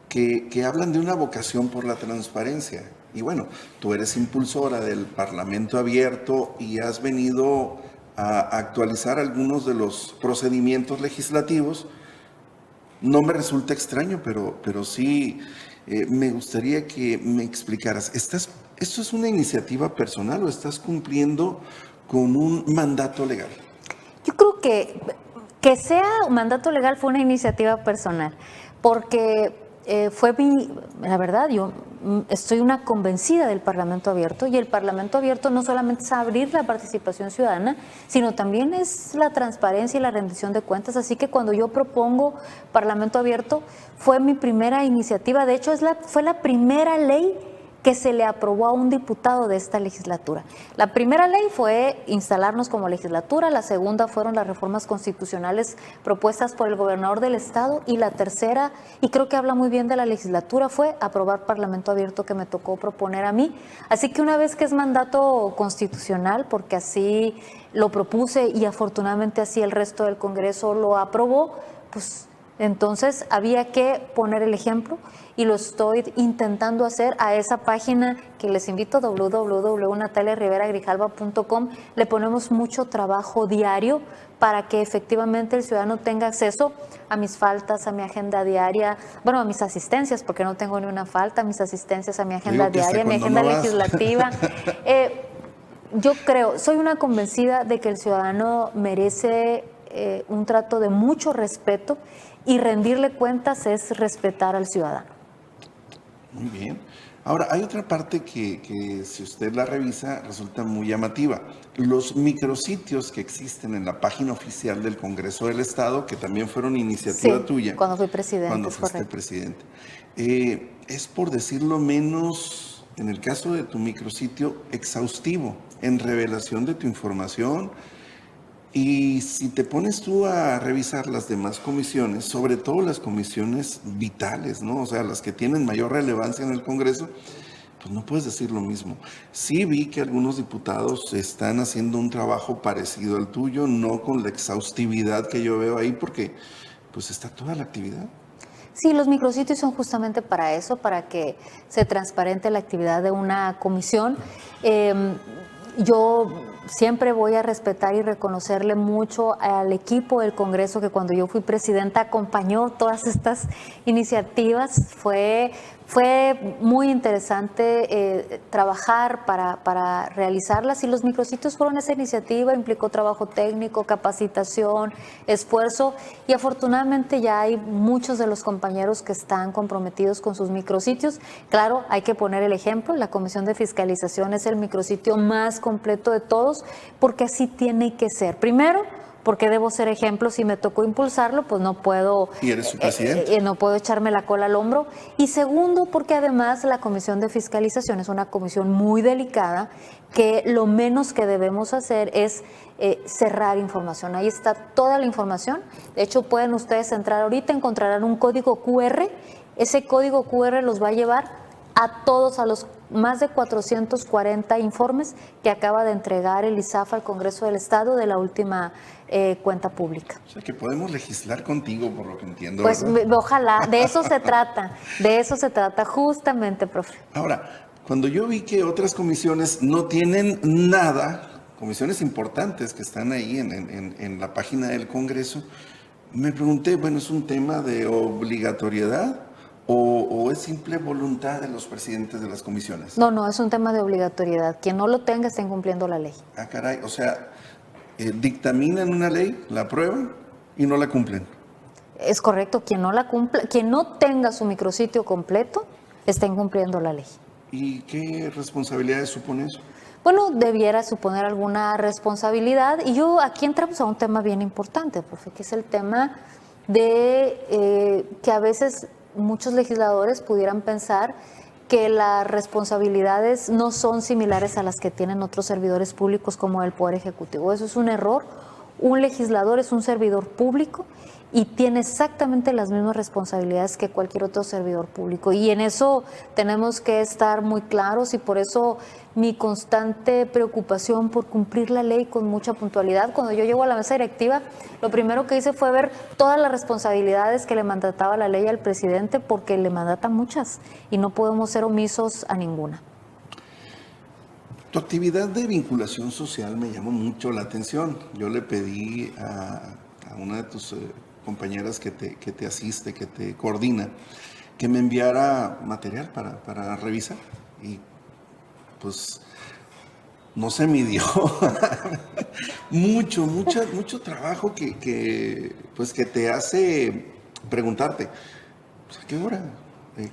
que hablan de una vocación por la transparencia. Y bueno, tú eres impulsora del Parlamento Abierto y has venido a actualizar algunos de los procedimientos legislativos. No me resulta extraño, pero sí me gustaría que me explicaras. ¿Esto es una iniciativa personal o estás cumpliendo con un mandato legal? Yo creo que sea un mandato legal fue una iniciativa personal, porque la verdad, yo estoy una convencida del Parlamento Abierto, y el Parlamento Abierto no solamente es abrir la participación ciudadana, sino también es la transparencia y la rendición de cuentas. Así que cuando yo propongo Parlamento Abierto, fue mi primera iniciativa. De hecho, fue la primera ley que se le aprobó a un diputado de esta legislatura. La primera ley fue instalarnos como legislatura, la segunda fueron las reformas constitucionales propuestas por el gobernador del estado, y la tercera, y creo que habla muy bien de la legislatura, fue aprobar Parlamento Abierto, que me tocó proponer a mí. Así que una vez que es mandato constitucional, porque así lo propuse y afortunadamente así el resto del Congreso lo aprobó, pues entonces había que poner el ejemplo, y lo estoy intentando hacer. A esa página que les invito, www.nataliariveragrijalva.com, le ponemos mucho trabajo diario para que efectivamente el ciudadano tenga acceso a mis faltas, a mi agenda diaria, bueno, a mis asistencias, porque no tengo ni una falta, a mis asistencias, a mi agenda diaria, a mi agenda legislativa. Yo creo, soy una convencida de que el ciudadano merece un trato de mucho respeto, y rendirle cuentas es respetar al ciudadano. Muy bien. Ahora, hay otra parte que si usted la revisa resulta muy llamativa. Los micrositios que existen en la página oficial del Congreso del Estado, que también fueron iniciativa tuya. Cuando fui presidente. Cuando fuiste presidente. Es, por decirlo menos, en el caso de tu micrositio, exhaustivo en revelación de tu información. Y si te pones tú a revisar las demás comisiones, sobre todo las comisiones vitales, ¿no? O sea, las que tienen mayor relevancia en el Congreso, pues no puedes decir lo mismo. Sí vi que algunos diputados están haciendo un trabajo parecido al tuyo, no con la exhaustividad que yo veo ahí, porque pues está toda la actividad. Sí, los micrositios son justamente para eso, para que se transparente la actividad de una comisión. Yo siempre voy a respetar y reconocerle mucho al equipo del Congreso que cuando yo fui presidenta acompañó todas estas iniciativas. Fue muy interesante trabajar para realizarlas, y los micrositios fueron esa iniciativa, implicó trabajo técnico, capacitación, esfuerzo, y afortunadamente ya hay muchos de los compañeros que están comprometidos con sus micrositios. Claro, hay que poner el ejemplo, la Comisión de Fiscalización es el micrositio más completo de todos, porque así tiene que ser. Primero, porque debo ser ejemplo, si me tocó impulsarlo, pues no puedo, ¿Y eres su presidente? No puedo echarme la cola al hombro. Y segundo, porque además la Comisión de Fiscalización es una comisión muy delicada, que lo menos que debemos hacer es cerrar información. Ahí está toda la información. De hecho, pueden ustedes entrar ahorita, encontrarán un código QR. Ese código QR los va a llevar a todos, a los más de 440 informes que acaba de entregar el ISAF al Congreso del Estado de la última cuenta pública. O sea, que podemos legislar contigo, por lo que entiendo. Pues ojalá, de eso se trata justamente, profe. Ahora, Cuando yo vi que otras comisiones no tienen nada, comisiones importantes que están ahí en la página del Congreso, me pregunté, bueno, ¿es un tema de obligatoriedad o es simple voluntad de los presidentes de las comisiones? No, no, es un tema de obligatoriedad. Quien no lo tenga está incumpliendo la ley. Ah, caray, o sea, dictaminan una ley, la aprueban y no la cumplen. Es correcto, quien no la cumpla, quien no tenga su micrositio completo, está incumpliendo la ley. ¿Y qué responsabilidades supone eso? Bueno, debiera suponer alguna responsabilidad. Y aquí entramos a un tema bien importante, profe, que es el tema de que a veces muchos legisladores pudieran pensar que las responsabilidades no son similares a las que tienen otros servidores públicos como el Poder Ejecutivo. Eso es un error. Un legislador es un servidor público y tiene exactamente las mismas responsabilidades que cualquier otro servidor público. Y en eso tenemos que estar muy claros y por eso mi constante preocupación por cumplir la ley con mucha puntualidad. Cuando yo llego a la mesa directiva, lo primero que hice fue ver todas las responsabilidades que le mandataba la ley al presidente, porque le mandatan muchas y no podemos ser omisos a ninguna. Tu actividad de vinculación social me llamó mucho la atención. Yo le pedí a una de tus compañeras que te asiste, que te coordina, que me enviara material para revisar. Y pues no se midió. mucho trabajo pues, que te hace preguntarte, pues, ¿a qué hora?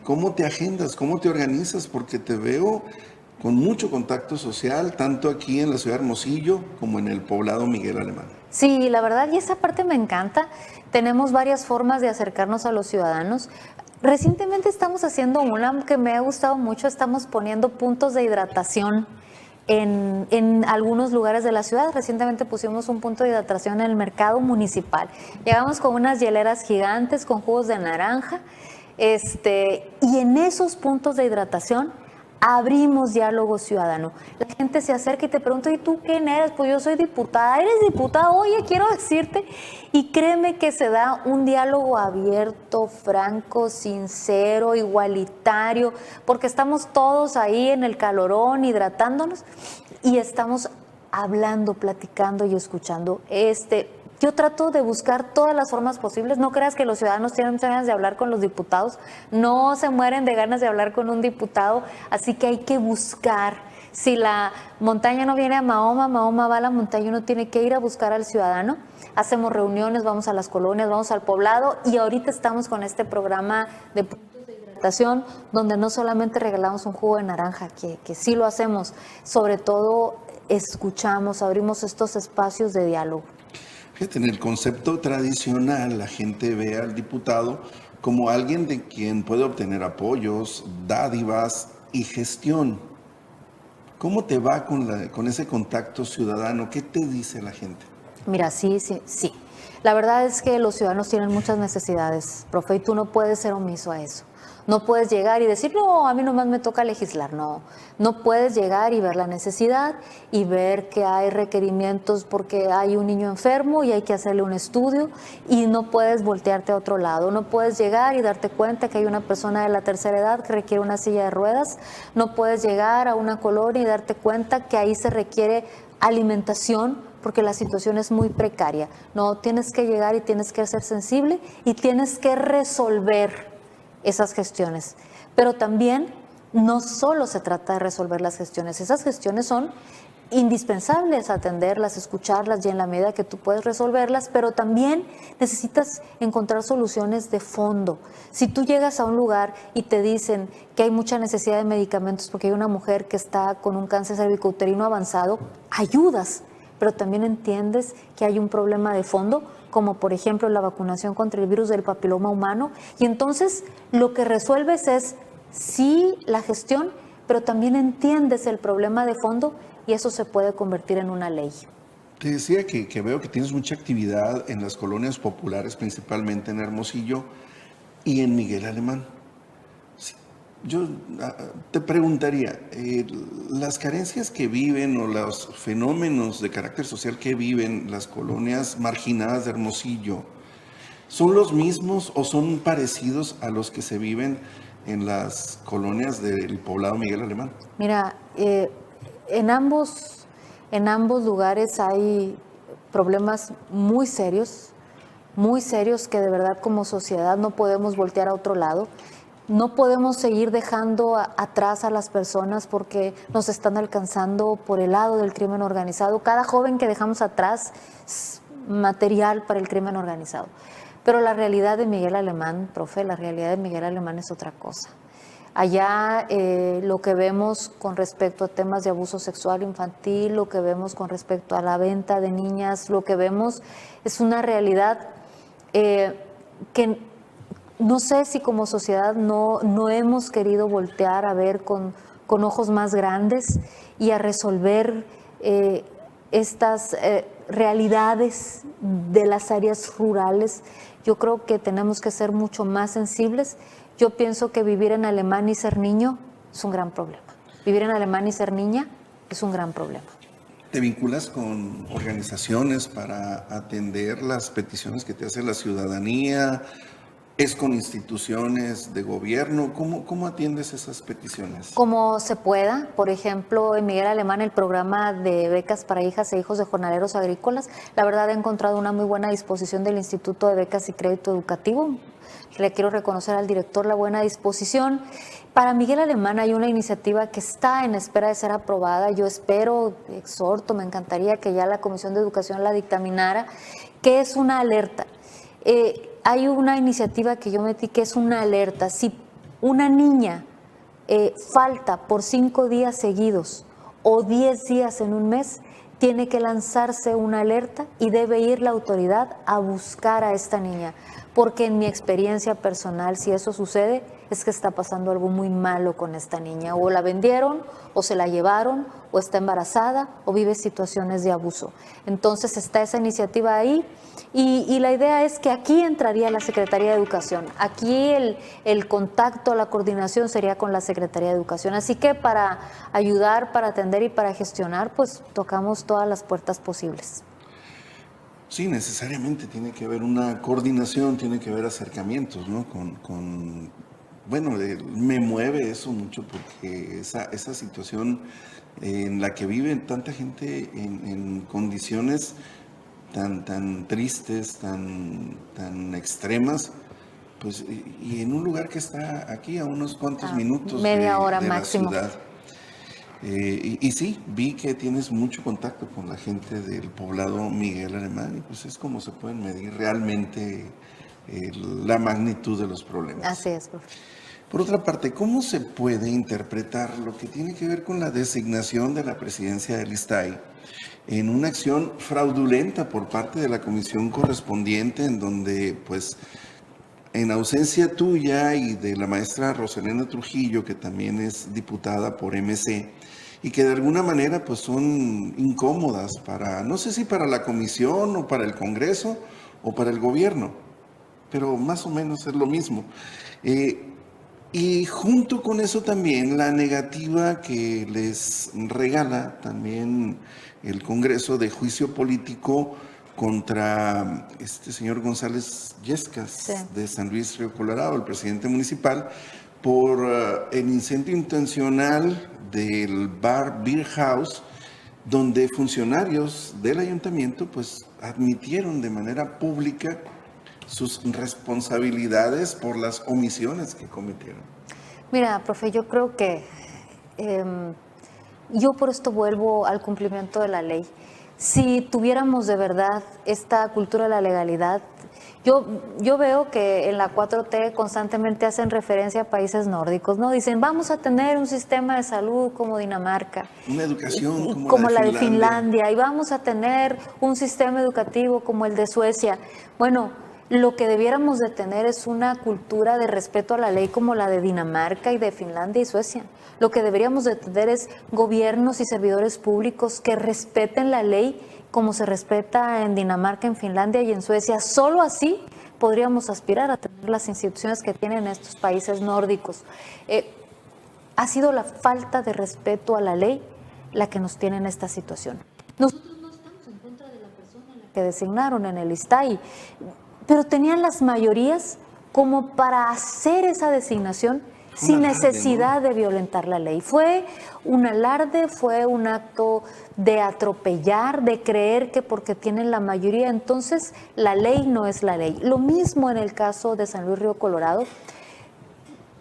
¿Cómo te agendas? ¿Cómo te organizas? Porque te veo con mucho contacto social, tanto aquí en la ciudad de Hermosillo como en el poblado Miguel Alemán. Sí, la verdad, y esa parte me encanta. Tenemos varias formas de acercarnos a los ciudadanos. Recientemente estamos haciendo una que me ha gustado mucho, estamos poniendo puntos de hidratación en algunos lugares de la ciudad. Recientemente pusimos un punto de hidratación en el mercado municipal. Llegamos con unas hieleras gigantes con jugos de naranja, y en esos puntos de hidratación abrimos diálogo ciudadano. La gente se acerca y te pregunta, ¿y tú quién eres? Pues yo soy diputada. ¿Eres diputada? Oye, quiero decirte. Y créeme que se da un diálogo abierto, franco, sincero, igualitario, porque estamos todos ahí en el calorón, hidratándonos, y estamos hablando, platicando y escuchando. Yo trato de buscar todas las formas posibles. No creas que los ciudadanos tienen muchas ganas de hablar con los diputados. No se mueren de ganas de hablar con un diputado. Así que hay que buscar. Si la montaña no viene a Mahoma, Mahoma va a la montaña. Uno tiene que ir a buscar al ciudadano. Hacemos reuniones, vamos a las colonias, vamos al poblado. Y ahorita estamos con este programa de puntos de hidratación, donde no solamente regalamos un jugo de naranja, que sí lo hacemos. Sobre todo escuchamos, abrimos estos espacios de diálogo. Fíjate, en el concepto tradicional, la gente ve al diputado como alguien de quien puede obtener apoyos, dádivas y gestión. ¿Cómo te va con ese contacto ciudadano? ¿Qué te dice la gente? Mira, sí. La verdad es que los ciudadanos tienen muchas necesidades, profe, y tú no puedes ser omiso a eso. No puedes llegar y decir, no, a mí nomás me toca legislar. No puedes llegar y ver la necesidad y ver que hay requerimientos porque hay un niño enfermo y hay que hacerle un estudio, y no puedes voltearte a otro lado. No puedes llegar y darte cuenta que hay una persona de la tercera edad que requiere una silla de ruedas. No puedes llegar a una colonia y darte cuenta que ahí se requiere alimentación porque la situación es muy precaria. No, tienes que llegar y tienes que ser sensible y tienes que resolver esas gestiones. Pero también no solo se trata de resolver las gestiones, esas gestiones son indispensables, atenderlas, escucharlas y en la medida que tú puedes resolverlas, pero también necesitas encontrar soluciones de fondo. Si tú llegas a un lugar y te dicen que hay mucha necesidad de medicamentos porque hay una mujer que está con un cáncer cervicouterino avanzado, ayudas, pero también entiendes que hay un problema de fondo, como por ejemplo la vacunación contra el virus del papiloma humano, y entonces lo que resuelves es sí la gestión, pero también entiendes el problema de fondo y eso se puede convertir en una ley. Te decía que veo que tienes mucha actividad en las colonias populares, principalmente en Hermosillo y en Miguel Alemán. Yo te preguntaría, las carencias que viven o los fenómenos de carácter social que viven las colonias marginadas de Hermosillo, ¿son los mismos o son parecidos a los que se viven en las colonias del poblado Miguel Alemán? Mira, en ambos lugares hay problemas muy serios que de verdad como sociedad no podemos voltear a otro lado. No podemos seguir dejando atrás a las personas porque nos están alcanzando por el lado del crimen organizado. Cada joven que dejamos atrás es material para el crimen organizado. Pero la realidad de Miguel Alemán, profe, la realidad de Miguel Alemán es otra cosa. Allá lo que vemos con respecto a temas de abuso sexual infantil, lo que vemos con respecto a la venta de niñas, lo que vemos es una realidad que no sé si como sociedad no hemos querido voltear a ver con ojos más grandes y a resolver estas realidades de las áreas rurales. Yo creo que tenemos que ser mucho más sensibles. Yo pienso que vivir en Alemania y ser niño es un gran problema. Vivir en Alemania y ser niña es un gran problema. ¿Te vinculas con organizaciones para atender las peticiones que te hace la ciudadanía? ¿Es con instituciones de gobierno? ¿Cómo atiendes esas peticiones? Como se pueda. Por ejemplo, en Miguel Alemán, el programa de becas para hijas e hijos de jornaleros agrícolas, la verdad he encontrado una muy buena disposición del Instituto de Becas y Crédito Educativo. Le quiero reconocer al director la buena disposición. Para Miguel Alemán hay una iniciativa que está en espera de ser aprobada. Yo espero, exhorto, me encantaría que ya la Comisión de Educación la dictaminara, que es una alerta. Hay una iniciativa que yo metí que es una alerta. Si una niña falta por 5 días seguidos o 10 días en un mes, tiene que lanzarse una alerta y debe ir la autoridad a buscar a esta niña. Porque en mi experiencia personal, si eso sucede, es que está pasando algo muy malo con esta niña. O la vendieron, o se la llevaron, o está embarazada, o vive situaciones de abuso. Entonces está esa iniciativa ahí y la idea es que aquí entraría la Secretaría de Educación. Aquí el contacto, la coordinación sería con la Secretaría de Educación. Así que para ayudar, para atender y para gestionar, pues tocamos todas las puertas posibles. Sí, necesariamente tiene que haber una coordinación, tiene que haber acercamientos, ¿no? Bueno, me mueve eso mucho porque esa situación en la que vive tanta gente en condiciones tan tristes, tan extremas, pues, y en un lugar que está aquí a unos cuantos minutos media hora de máximo. la ciudad. Y sí, vi que tienes mucho contacto con la gente del poblado Miguel Alemán y pues es como se pueden medir realmente la magnitud de los problemas. Así es, profe. Por otra parte, ¿cómo se puede interpretar lo que tiene que ver con la designación de la presidencia del ISTAI en una acción fraudulenta por parte de la comisión correspondiente en donde pues en ausencia tuya y de la maestra Roselena Trujillo, que también es diputada por MC, y que de alguna manera pues son incómodas para, no sé si para la comisión o para el Congreso o para el gobierno, pero más o menos es lo mismo. Y junto con eso también la negativa que les regala también el Congreso de juicio político contra este señor González Yescas, sí, de San Luis Río Colorado, el presidente municipal, por el incendio intencional del bar Beer House, donde funcionarios del ayuntamiento pues admitieron de manera pública sus responsabilidades por las omisiones que cometieron. Mira, profe, yo creo que yo por esto vuelvo al cumplimiento de la ley. Si tuviéramos de verdad esta cultura de la legalidad, yo veo que en la 4T constantemente hacen referencia a países nórdicos, ¿no? Dicen, vamos a tener un sistema de salud como Dinamarca. Una educación como la de Finlandia. Y vamos a tener un sistema educativo como el de Suecia. Bueno, lo que debiéramos de tener es una cultura de respeto a la ley como la de Dinamarca y de Finlandia y Suecia. Lo que deberíamos de tener es gobiernos y servidores públicos que respeten la ley como se respeta en Dinamarca, en Finlandia y en Suecia. Solo así podríamos aspirar a tener las instituciones que tienen estos países nórdicos. Ha sido la falta de respeto a la ley la que nos tiene en esta situación. Nosotros no estamos en contra de la persona que designaron en el ISTAI, pero tenían las mayorías como para hacer esa designación Fue un sin alarde, ¿no? necesidad de violentar la ley. Fue un alarde, fue un acto de atropellar, de creer que porque tienen la mayoría, entonces la ley no es la ley. Lo mismo en el caso de San Luis Río Colorado.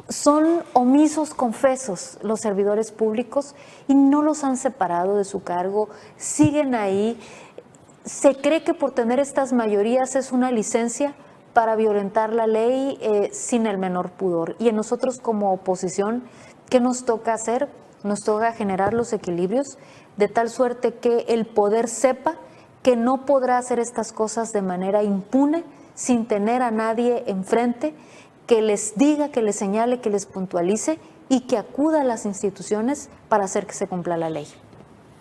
Son omisos confesos los servidores públicos y no los han separado de su cargo, siguen ahí. Se cree que por tener estas mayorías es una licencia para violentar la ley sin el menor pudor. Y en nosotros como oposición, ¿qué nos toca hacer? Nos toca generar los equilibrios de tal suerte que el poder sepa que no podrá hacer estas cosas de manera impune, sin tener a nadie enfrente, que les diga, que les señale, que les puntualice y que acuda a las instituciones para hacer que se cumpla la ley.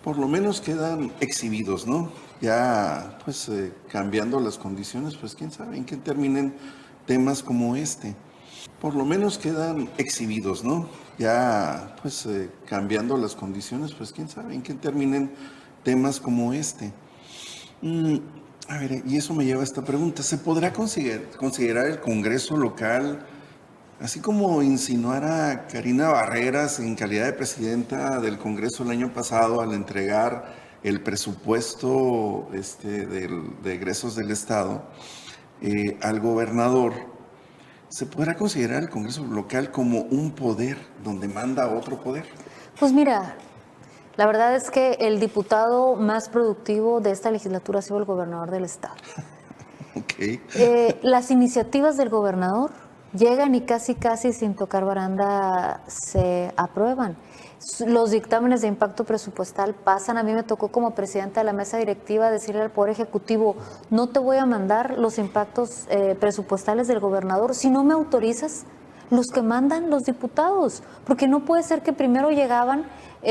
Por lo menos quedan exhibidos, ¿no? Ya, pues, cambiando las condiciones, pues, quién sabe en qué terminen temas como este. Por lo menos quedan exhibidos, ¿no? Ya, pues, cambiando las condiciones, pues, quién sabe en qué terminen temas como este. A ver, y eso me lleva a esta pregunta. ¿Se podrá considerar el Congreso local, así como insinuara Karina Barreras en calidad de presidenta del Congreso el año pasado al entregar el presupuesto de egresos del Estado al gobernador? ¿Se podrá considerar el Congreso local como un poder donde manda otro poder? Pues mira, la verdad es que el diputado más productivo de esta legislatura ha sido el gobernador del estado. Okay. Las iniciativas del gobernador llegan y casi sin tocar baranda se aprueban. Los dictámenes de impacto presupuestal pasan. A mí me tocó como presidenta de la mesa directiva decirle al Poder Ejecutivo, no te voy a mandar los impactos presupuestales del gobernador si no me autorizas los que mandan los diputados, porque no puede ser que primero llegaban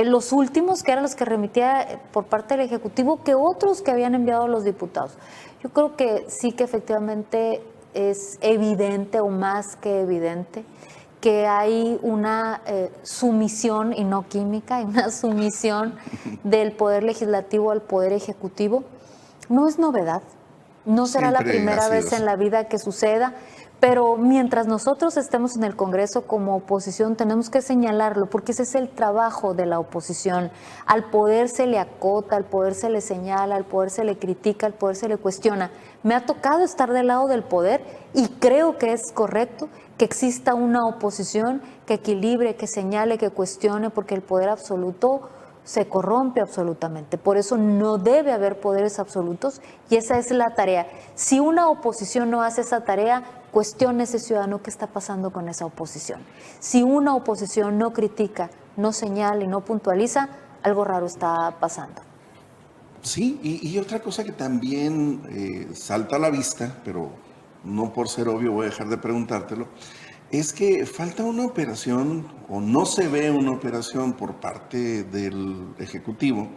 los últimos, que eran los que remitía por parte del Ejecutivo, que otros que habían enviado a los diputados. Yo creo que sí, que efectivamente es evidente o más que evidente que hay una sumisión, y no química, hay una sumisión del Poder Legislativo al Poder Ejecutivo. No es novedad, no será la primera vez en la vida que suceda, pero mientras nosotros estemos en el Congreso como oposición tenemos que señalarlo, porque ese es el trabajo de la oposición. Al poder se le acota, al poder se le señala, al poder se le critica, al poder se le cuestiona. Me ha tocado estar del lado del poder y creo que es correcto que exista una oposición que equilibre, que señale, que cuestione, porque el poder absoluto se corrompe absolutamente. Por eso no debe haber poderes absolutos y esa es la tarea. Si una oposición no hace esa tarea, cuestione ese ciudadano qué está pasando con esa oposición. Si una oposición no critica, no señala y no puntualiza, algo raro está pasando. Sí, y otra cosa que también salta a la vista, pero no por ser obvio voy a dejar de preguntártelo, es que falta una operación, o no se ve una operación por parte del Ejecutivo,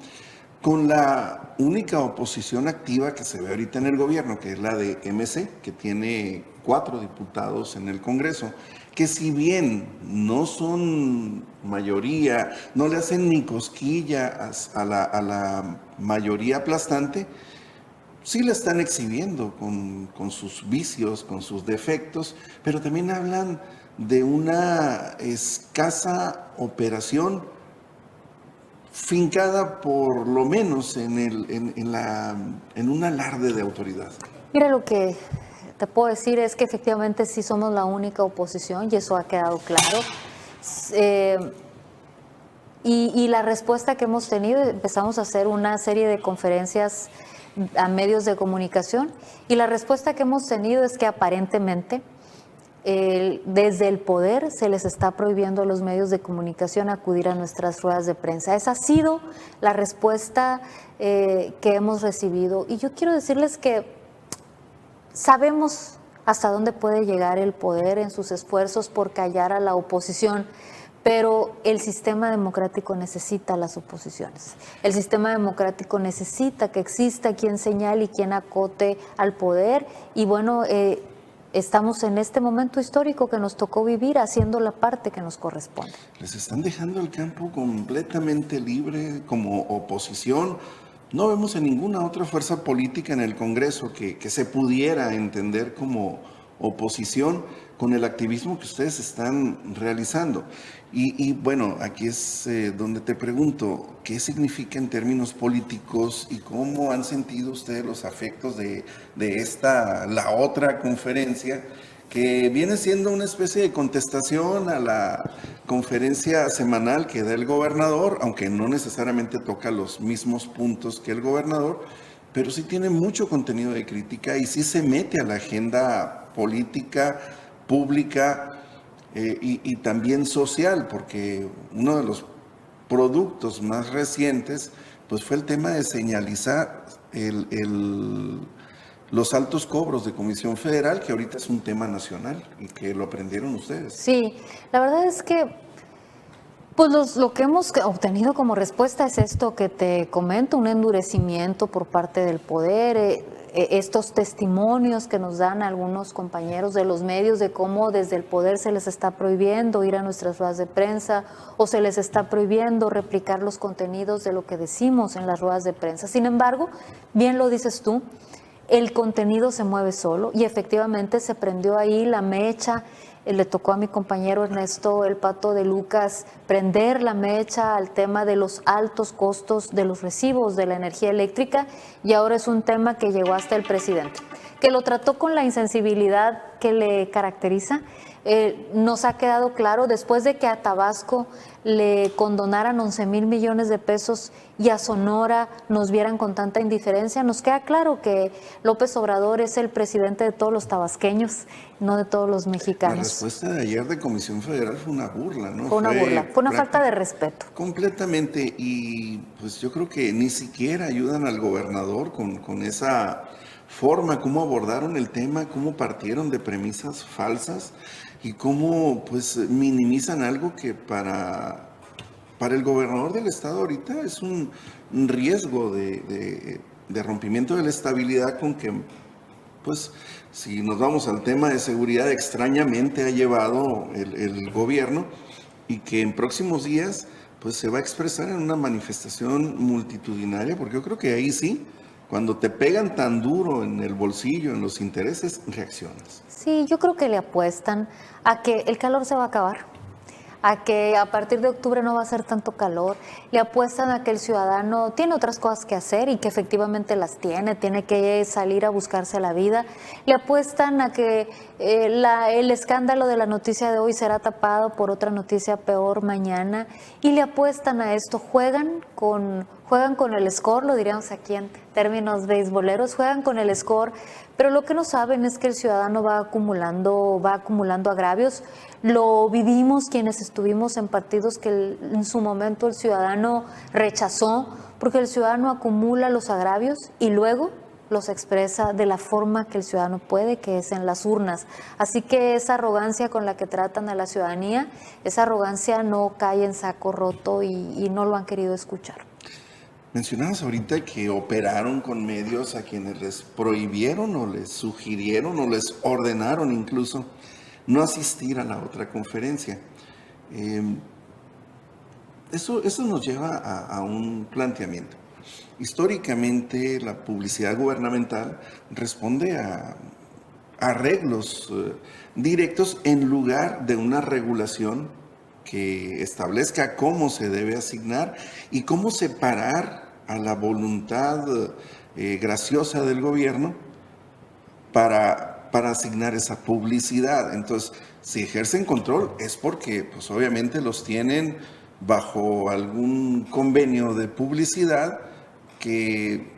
con la única oposición activa que se ve ahorita en el gobierno, que es la de MC, que tiene 4 diputados en el Congreso, que si bien no son mayoría, no le hacen ni cosquilla a la mayoría aplastante, sí la están exhibiendo con sus vicios, con sus defectos, pero también hablan de una escasa operación fincada por lo menos en un alarde de autoridad. Mira, lo que te puedo decir es que efectivamente sí somos la única oposición y eso ha quedado claro. Y la respuesta que hemos tenido, empezamos a hacer una serie de conferencias a medios de comunicación y la respuesta que hemos tenido es que aparentemente desde el poder se les está prohibiendo a los medios de comunicación acudir a nuestras ruedas de prensa. Esa ha sido la respuesta que hemos recibido y yo quiero decirles que sabemos hasta dónde puede llegar el poder en sus esfuerzos por callar a la oposición, pero el sistema democrático necesita las oposiciones. El sistema democrático necesita que exista quien señale y quien acote al poder. Y bueno, estamos en este momento histórico que nos tocó vivir haciendo la parte que nos corresponde. Les están dejando el campo completamente libre como oposición. No vemos en ninguna otra fuerza política en el Congreso que se pudiera entender como oposición, con el activismo que ustedes están realizando. Y bueno, aquí es donde te pregunto, ¿qué significa en términos políticos y cómo han sentido ustedes los afectos de esta, la otra conferencia, que viene siendo una especie de contestación a la conferencia semanal que da el gobernador, aunque no necesariamente toca los mismos puntos que el gobernador, pero sí tiene mucho contenido de crítica y sí se mete a la agenda política, pública y también social, porque uno de los productos más recientes pues fue el tema de señalizar los altos cobros de Comisión Federal, que ahorita es un tema nacional y que lo aprendieron ustedes. Sí, la verdad es que pues lo que hemos obtenido como respuesta es esto que te comento, un endurecimiento por parte del poder, estos testimonios que nos dan algunos compañeros de los medios de cómo desde el poder se les está prohibiendo ir a nuestras ruedas de prensa o se les está prohibiendo replicar los contenidos de lo que decimos en las ruedas de prensa. Sin embargo, bien lo dices tú, el contenido se mueve solo y efectivamente se prendió ahí la mecha. Le tocó a mi compañero Ernesto El Pato de Lucas prender la mecha al tema de los altos costos de los recibos de la energía eléctrica y ahora es un tema que llegó hasta el presidente, que lo trató con la insensibilidad que le caracteriza. Nos ha quedado claro, después de que a Tabasco le condonaran 11,000 millones de pesos y a Sonora nos vieran con tanta indiferencia, nos queda claro que López Obrador es el presidente de todos los tabasqueños, no de todos los mexicanos. La respuesta de ayer de Comisión Federal fue una burla, ¿no? Fue una burla, fue una falta de respeto. Completamente, y pues yo creo que ni siquiera ayudan al gobernador con esa forma, cómo abordaron el tema, cómo partieron de premisas falsas y cómo pues minimizan algo que para el gobernador del estado ahorita es un riesgo de rompimiento de la estabilidad con que, pues, si nos vamos al tema de seguridad, extrañamente ha llevado el gobierno y que en próximos días, pues, se va a expresar en una manifestación multitudinaria, porque yo creo que ahí sí, cuando te pegan tan duro en el bolsillo, en los intereses, reaccionas. Sí, yo creo que le apuestan a que el calor se va a acabar, a que a partir de octubre no va a ser tanto calor, le apuestan a que el ciudadano tiene otras cosas que hacer y que efectivamente las tiene que salir a buscarse la vida, le apuestan a que el escándalo de la noticia de hoy será tapado por otra noticia peor mañana y le apuestan a esto, juegan con el score, lo diríamos aquí en términos beisboleros, juegan con el score, pero lo que no saben es que el ciudadano va acumulando agravios. Lo vivimos quienes estuvimos en partidos que en su momento el ciudadano rechazó, porque el ciudadano acumula los agravios y luego los expresa de la forma que el ciudadano puede, que es en las urnas. Así que esa arrogancia con la que tratan a la ciudadanía, esa arrogancia no cae en saco roto y no lo han querido escuchar. Mencionabas ahorita que operaron con medios a quienes les prohibieron o les sugirieron o les ordenaron incluso no asistir a la otra conferencia. Eso nos lleva a un planteamiento. Históricamente la publicidad gubernamental responde a arreglos directos en lugar de una regulación que establezca cómo se debe asignar y cómo separar a la voluntad graciosa del gobierno para asignar esa publicidad. Entonces, si ejercen control es porque, pues obviamente los tienen bajo algún convenio de publicidad que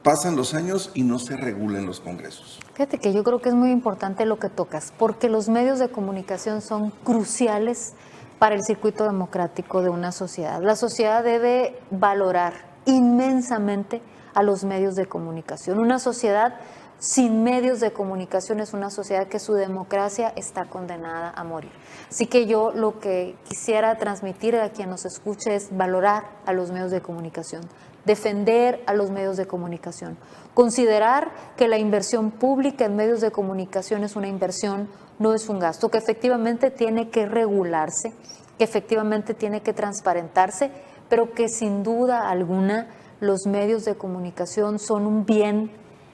pasan los años y no se regula en los congresos. Fíjate que yo creo que es muy importante lo que tocas, porque los medios de comunicación son cruciales para el circuito democrático de una sociedad. La sociedad debe valorar inmensamente a los medios de comunicación. Una sociedad sin medios de comunicación es una sociedad que su democracia está condenada a morir. Así que yo lo que quisiera transmitir a quien nos escuche es valorar a los medios de comunicación, defender a los medios de comunicación, considerar que la inversión pública en medios de comunicación es una inversión, no es un gasto, que efectivamente tiene que regularse, que efectivamente tiene que transparentarse, pero que sin duda alguna los medios de comunicación son un bien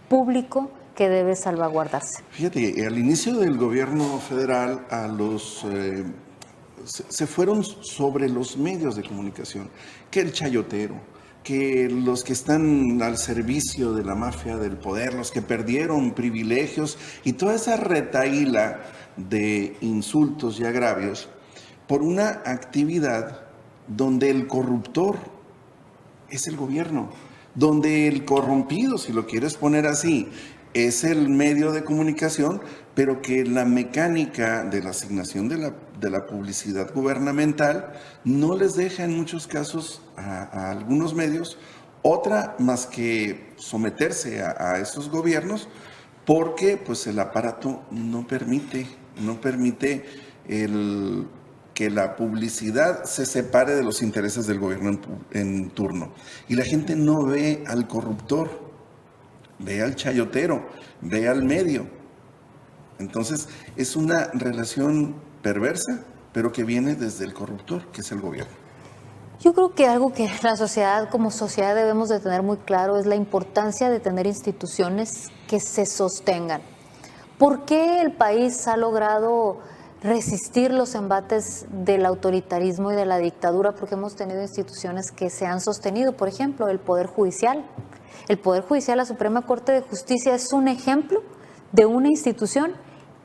público que debe salvaguardarse. Fíjate, al inicio del gobierno federal, se fueron sobre los medios de comunicación, que el chayotero, que los que están al servicio de la mafia del poder, los que perdieron privilegios y toda esa retahíla de insultos y agravios por una actividad donde el corruptor es el gobierno, donde el corrompido, si lo quieres poner así, es el medio de comunicación, pero que la mecánica de la asignación de la publicidad gubernamental no les deja en muchos casos a algunos medios otra más que someterse a esos gobiernos, porque pues el aparato no permite que la publicidad se separe de los intereses del gobierno en turno. Y la gente no ve al corruptor, ve al chayotero, ve al medio. Entonces es una relación perversa, pero que viene desde el corruptor, que es el gobierno. Yo creo que algo que la sociedad, como sociedad, debemos de tener muy claro es la importancia de tener instituciones que se sostengan. ¿Por qué el país ha logrado resistir los embates del autoritarismo y de la dictadura? Porque hemos tenido instituciones que se han sostenido. Por ejemplo, el Poder Judicial. El Poder Judicial, la Suprema Corte de Justicia, es un ejemplo de una institución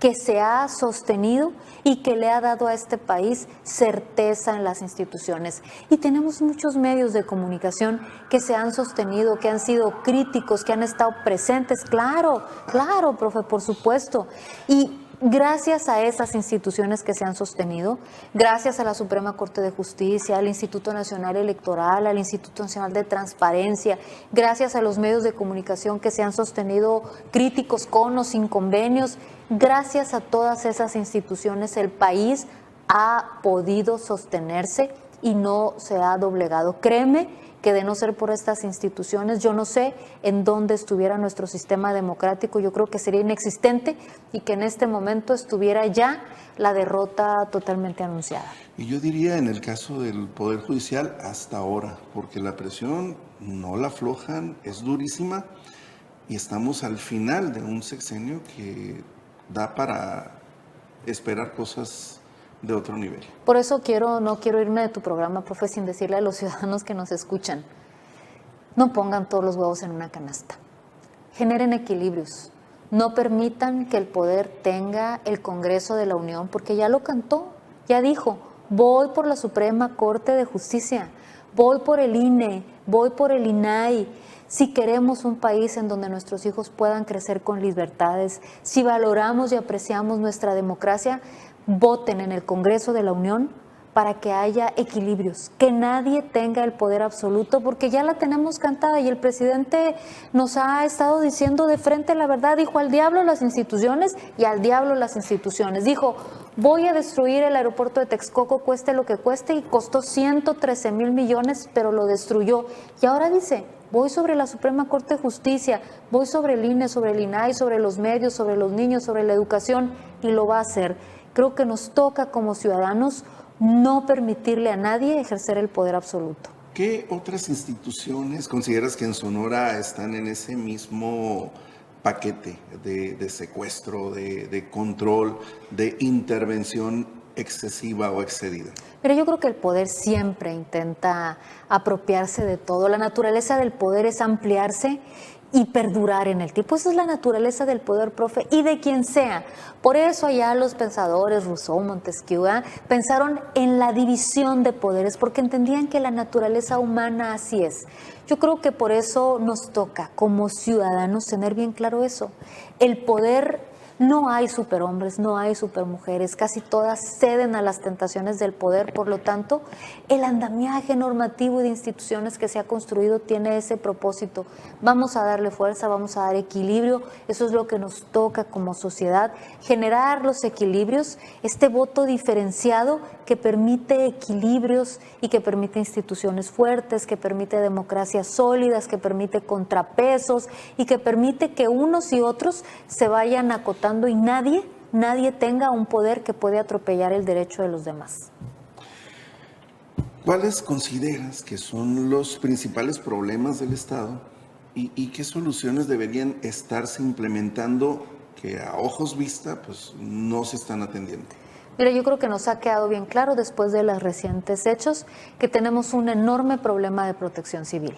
que se ha sostenido y que le ha dado a este país certeza en las instituciones. Y tenemos muchos medios de comunicación que se han sostenido, que han sido críticos, que han estado presentes. Claro, profe, por supuesto. Y gracias a esas instituciones que se han sostenido, gracias a la Suprema Corte de Justicia, al Instituto Nacional Electoral, al Instituto Nacional de Transparencia, gracias a los medios de comunicación que se han sostenido críticos con o sin convenios, gracias a todas esas instituciones el país ha podido sostenerse y no se ha doblegado. Créeme que de no ser por estas instituciones, yo no sé en dónde estuviera nuestro sistema democrático. Yo creo que sería inexistente y que en este momento estuviera ya la derrota totalmente anunciada. Y yo diría en el caso del Poder Judicial hasta ahora, porque la presión no la aflojan, es durísima y estamos al final de un sexenio que da para esperar cosas de otro nivel. Por eso no quiero irme de tu programa, profe, sin decirle a los ciudadanos que nos escuchan, no pongan todos los huevos en una canasta, generen equilibrios, no permitan que el poder tenga el Congreso de la Unión, porque ya lo cantó, ya dijo, voy por la Suprema Corte de Justicia, voy por el INE, voy por el INAI. Si queremos un país en donde nuestros hijos puedan crecer con libertades, si valoramos y apreciamos nuestra democracia, voten en el Congreso de la Unión para que haya equilibrios, que nadie tenga el poder absoluto, porque ya la tenemos cantada y el presidente nos ha estado diciendo de frente la verdad. Dijo al diablo las instituciones y al diablo las instituciones. Dijo, voy a destruir el aeropuerto de Texcoco, cueste lo que cueste, y costó 113 mil millones, pero lo destruyó. Y ahora dice, voy sobre la Suprema Corte de Justicia, voy sobre el INE, sobre el INAI, sobre los medios, sobre los niños, sobre la educación, y lo va a hacer. Creo que nos toca como ciudadanos no permitirle a nadie ejercer el poder absoluto. ¿Qué otras instituciones consideras que en Sonora están en ese mismo paquete de secuestro, de control, de intervención excesiva o excedida? Pero yo creo que el poder siempre intenta apropiarse de todo. La naturaleza del poder es ampliarse y perdurar en el tiempo. Esa es la naturaleza del poder, profe, y de quien sea. Por eso allá los pensadores, Rousseau, Montesquieu, pensaron en la división de poderes, porque entendían que la naturaleza humana así es. Yo creo que por eso nos toca, como ciudadanos, tener bien claro eso. El poder, no hay superhombres, no hay supermujeres, casi todas ceden a las tentaciones del poder. Por lo tanto, el andamiaje normativo y de instituciones que se ha construido tiene ese propósito. Vamos a darle fuerza, vamos a dar equilibrio, eso es lo que nos toca como sociedad, generar los equilibrios, este voto diferenciado que permite equilibrios y que permite instituciones fuertes, que permite democracias sólidas, que permite contrapesos y que permite que unos y otros se vayan acotando y nadie tenga un poder que puede atropellar el derecho de los demás. ¿Cuáles consideras que son los principales problemas del Estado ¿Y qué soluciones deberían estarse implementando que a ojos vista pues no se están atendiendo? Mira, yo creo que nos ha quedado bien claro después de los recientes hechos que tenemos un enorme problema de protección civil.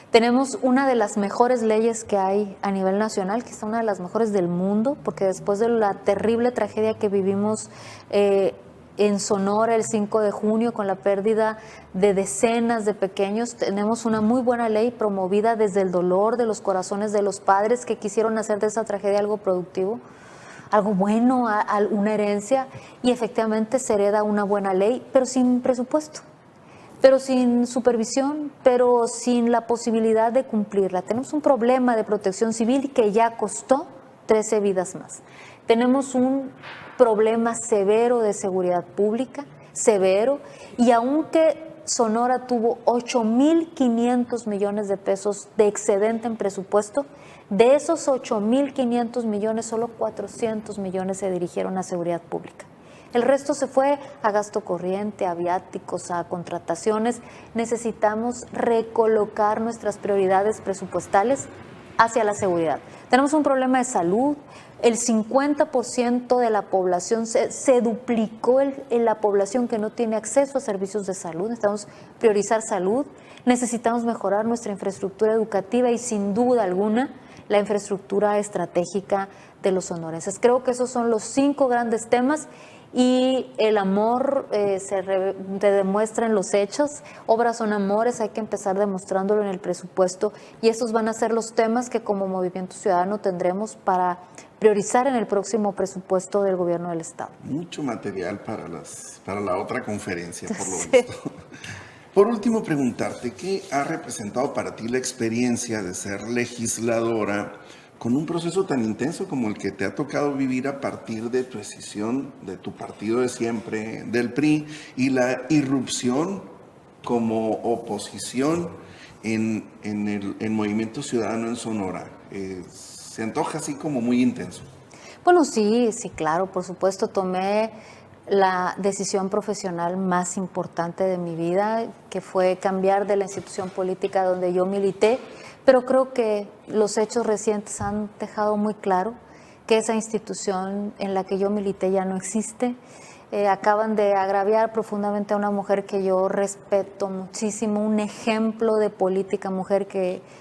Tenemos una de las mejores leyes que hay a nivel nacional, quizá una de las mejores del mundo, porque después de la terrible tragedia que vivimos en Sonora el 5 de junio con la pérdida de decenas de pequeños, tenemos una muy buena ley promovida desde el dolor de los corazones de los padres que quisieron hacer de esa tragedia algo productivo, algo bueno, una herencia, y efectivamente se hereda una buena ley, pero sin presupuesto, pero sin supervisión, pero sin la posibilidad de cumplirla. Tenemos un problema de protección civil que ya costó 13 vidas más. Tenemos un problema severo de seguridad pública, severo, y aunque Sonora tuvo 8.500 millones de pesos de excedente en presupuesto, de esos 8.500 millones, solo 400 millones se dirigieron a seguridad pública. El resto se fue a gasto corriente, a viáticos, a contrataciones. Necesitamos recolocar nuestras prioridades presupuestales hacia la seguridad. Tenemos un problema de salud. El 50% de la población se duplicó en la población que no tiene acceso a servicios de salud. Necesitamos priorizar salud. Necesitamos mejorar nuestra infraestructura educativa y sin duda alguna la infraestructura estratégica de los sonorenses. Creo que esos son los 5 grandes temas y el amor se demuestra en los hechos. Obras son amores, hay que empezar demostrándolo en el presupuesto y esos van a ser los temas que como Movimiento Ciudadano tendremos para priorizar en el próximo presupuesto del gobierno del Estado. Mucho material para la otra conferencia, por lo visto. Por último, preguntarte, ¿qué ha representado para ti la experiencia de ser legisladora con un proceso tan intenso como el que te ha tocado vivir a partir de tu escisión de tu partido de siempre, del PRI, y la irrupción como oposición en Movimiento Ciudadano en Sonora? Se antoja así como muy intenso. Bueno, sí, claro, por supuesto, tomé la decisión profesional más importante de mi vida, que fue cambiar de la institución política donde yo milité, pero creo que los hechos recientes han dejado muy claro que esa institución en la que yo milité ya no existe. Acaban de agraviar profundamente a una mujer que yo respeto muchísimo, un ejemplo de política mujer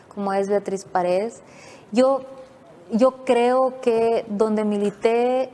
como es Beatriz Paredes. Yo creo que donde milité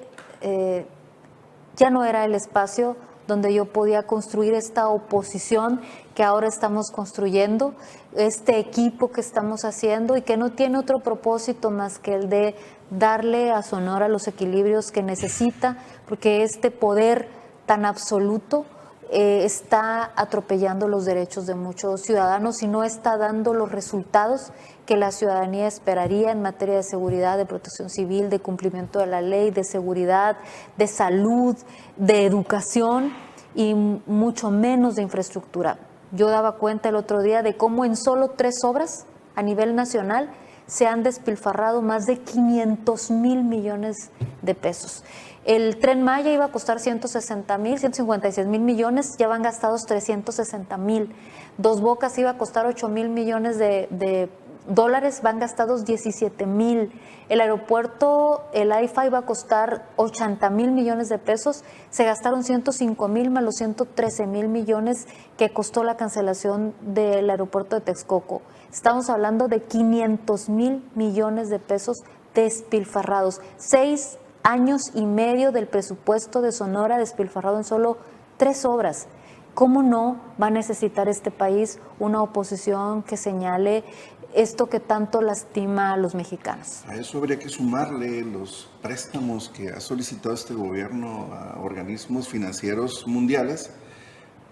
ya no era el espacio donde yo podía construir esta oposición que ahora estamos construyendo, este equipo que estamos haciendo y que no tiene otro propósito más que el de darle a Sonora los equilibrios que necesita, porque este poder tan absoluto está atropellando los derechos de muchos ciudadanos y no está dando los resultados que la ciudadanía esperaría en materia de seguridad, de protección civil, de cumplimiento de la ley, de seguridad, de salud, de educación y mucho menos de infraestructura. Yo daba cuenta el otro día de cómo en solo 3 obras a nivel nacional se han despilfarrado más de 500,000 millones de pesos. El Tren Maya iba a costar 156 mil millones, ya van gastados 360,000. Dos Bocas iba a costar 8,000 millones de dólares, van gastados 17,000. El aeropuerto, el AIFA, iba a costar 80,000 millones de pesos, se gastaron 105,000 más los 113,000 millones que costó la cancelación del aeropuerto de Texcoco. Estamos hablando de 500,000 millones de pesos despilfarrados. 6 años y medio del presupuesto de Sonora despilfarrado en solo 3 obras. ¿Cómo no va a necesitar este país una oposición que señale esto que tanto lastima a los mexicanos? A eso habría que sumarle los préstamos que ha solicitado este gobierno a organismos financieros mundiales,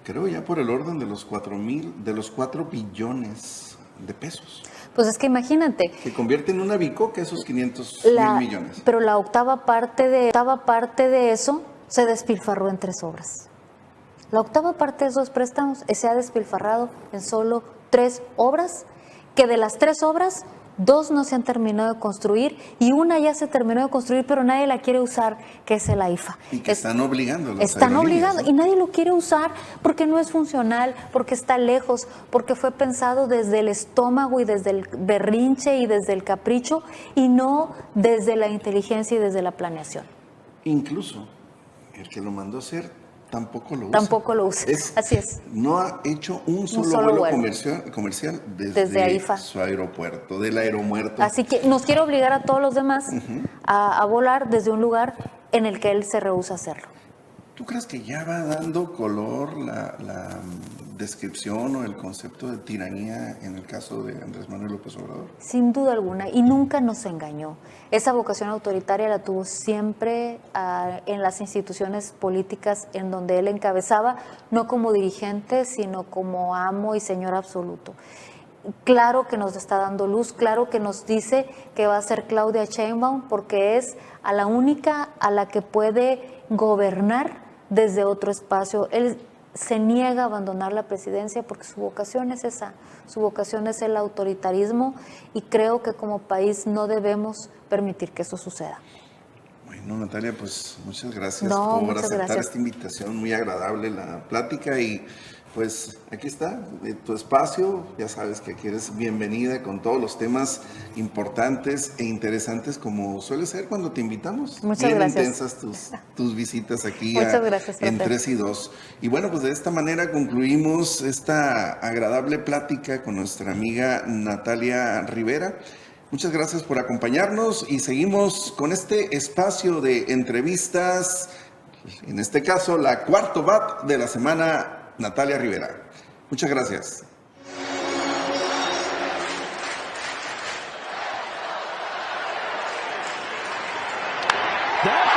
creo ya por el orden de los 4 billones de pesos. Pues es que imagínate. Que convierte en una bicoca esos 500,000 millones. Pero la octava parte de eso se despilfarró en 3 obras. La octava parte de esos préstamos se ha despilfarrado en solo 3 obras, que de las 3 obras, 2 no se han terminado de construir y una ya se terminó de construir, pero nadie la quiere usar, que es el AIFA. Y que están obligando. Están obligando, ¿no? Y nadie lo quiere usar porque no es funcional, porque está lejos, porque fue pensado desde el estómago y desde el berrinche y desde el capricho y no desde la inteligencia y desde la planeación. Incluso el que lo mandó a hacer tampoco lo usa. Tampoco lo usa, así es. No ha hecho un solo vuelo comercial desde AIFA. Su aeropuerto, del aeromuerto. Así que nos quiere obligar a todos los demás a volar desde un lugar en el que él se rehúsa a hacerlo. ¿Tú crees que ya va dando color la descripción o el concepto de tiranía en el caso de Andrés Manuel López Obrador? Sin duda alguna, y nunca nos engañó. Esa vocación autoritaria la tuvo siempre en las instituciones políticas en donde él encabezaba, no como dirigente, sino como amo y señor absoluto. Claro que nos está dando luz, claro que nos dice que va a ser Claudia Sheinbaum porque es a la única a la que puede gobernar desde otro espacio. Él se niega a abandonar la presidencia porque su vocación es esa, su vocación es el autoritarismo y creo que como país no debemos permitir que eso suceda. Bueno, Natalia, pues muchas gracias por aceptar esta invitación, muy agradable la plática y pues aquí está, tu espacio, ya sabes que aquí eres bienvenida con todos los temas importantes e interesantes como suele ser cuando te invitamos. Muchas gracias. Intensas tus visitas aquí en 3 y 2. Y bueno, pues de esta manera concluimos esta agradable plática con nuestra amiga Natalia Rivera. Muchas gracias por acompañarnos y seguimos con este espacio de entrevistas, en este caso la cuarto bat de la semana, Natalia Rivera. Muchas gracias. That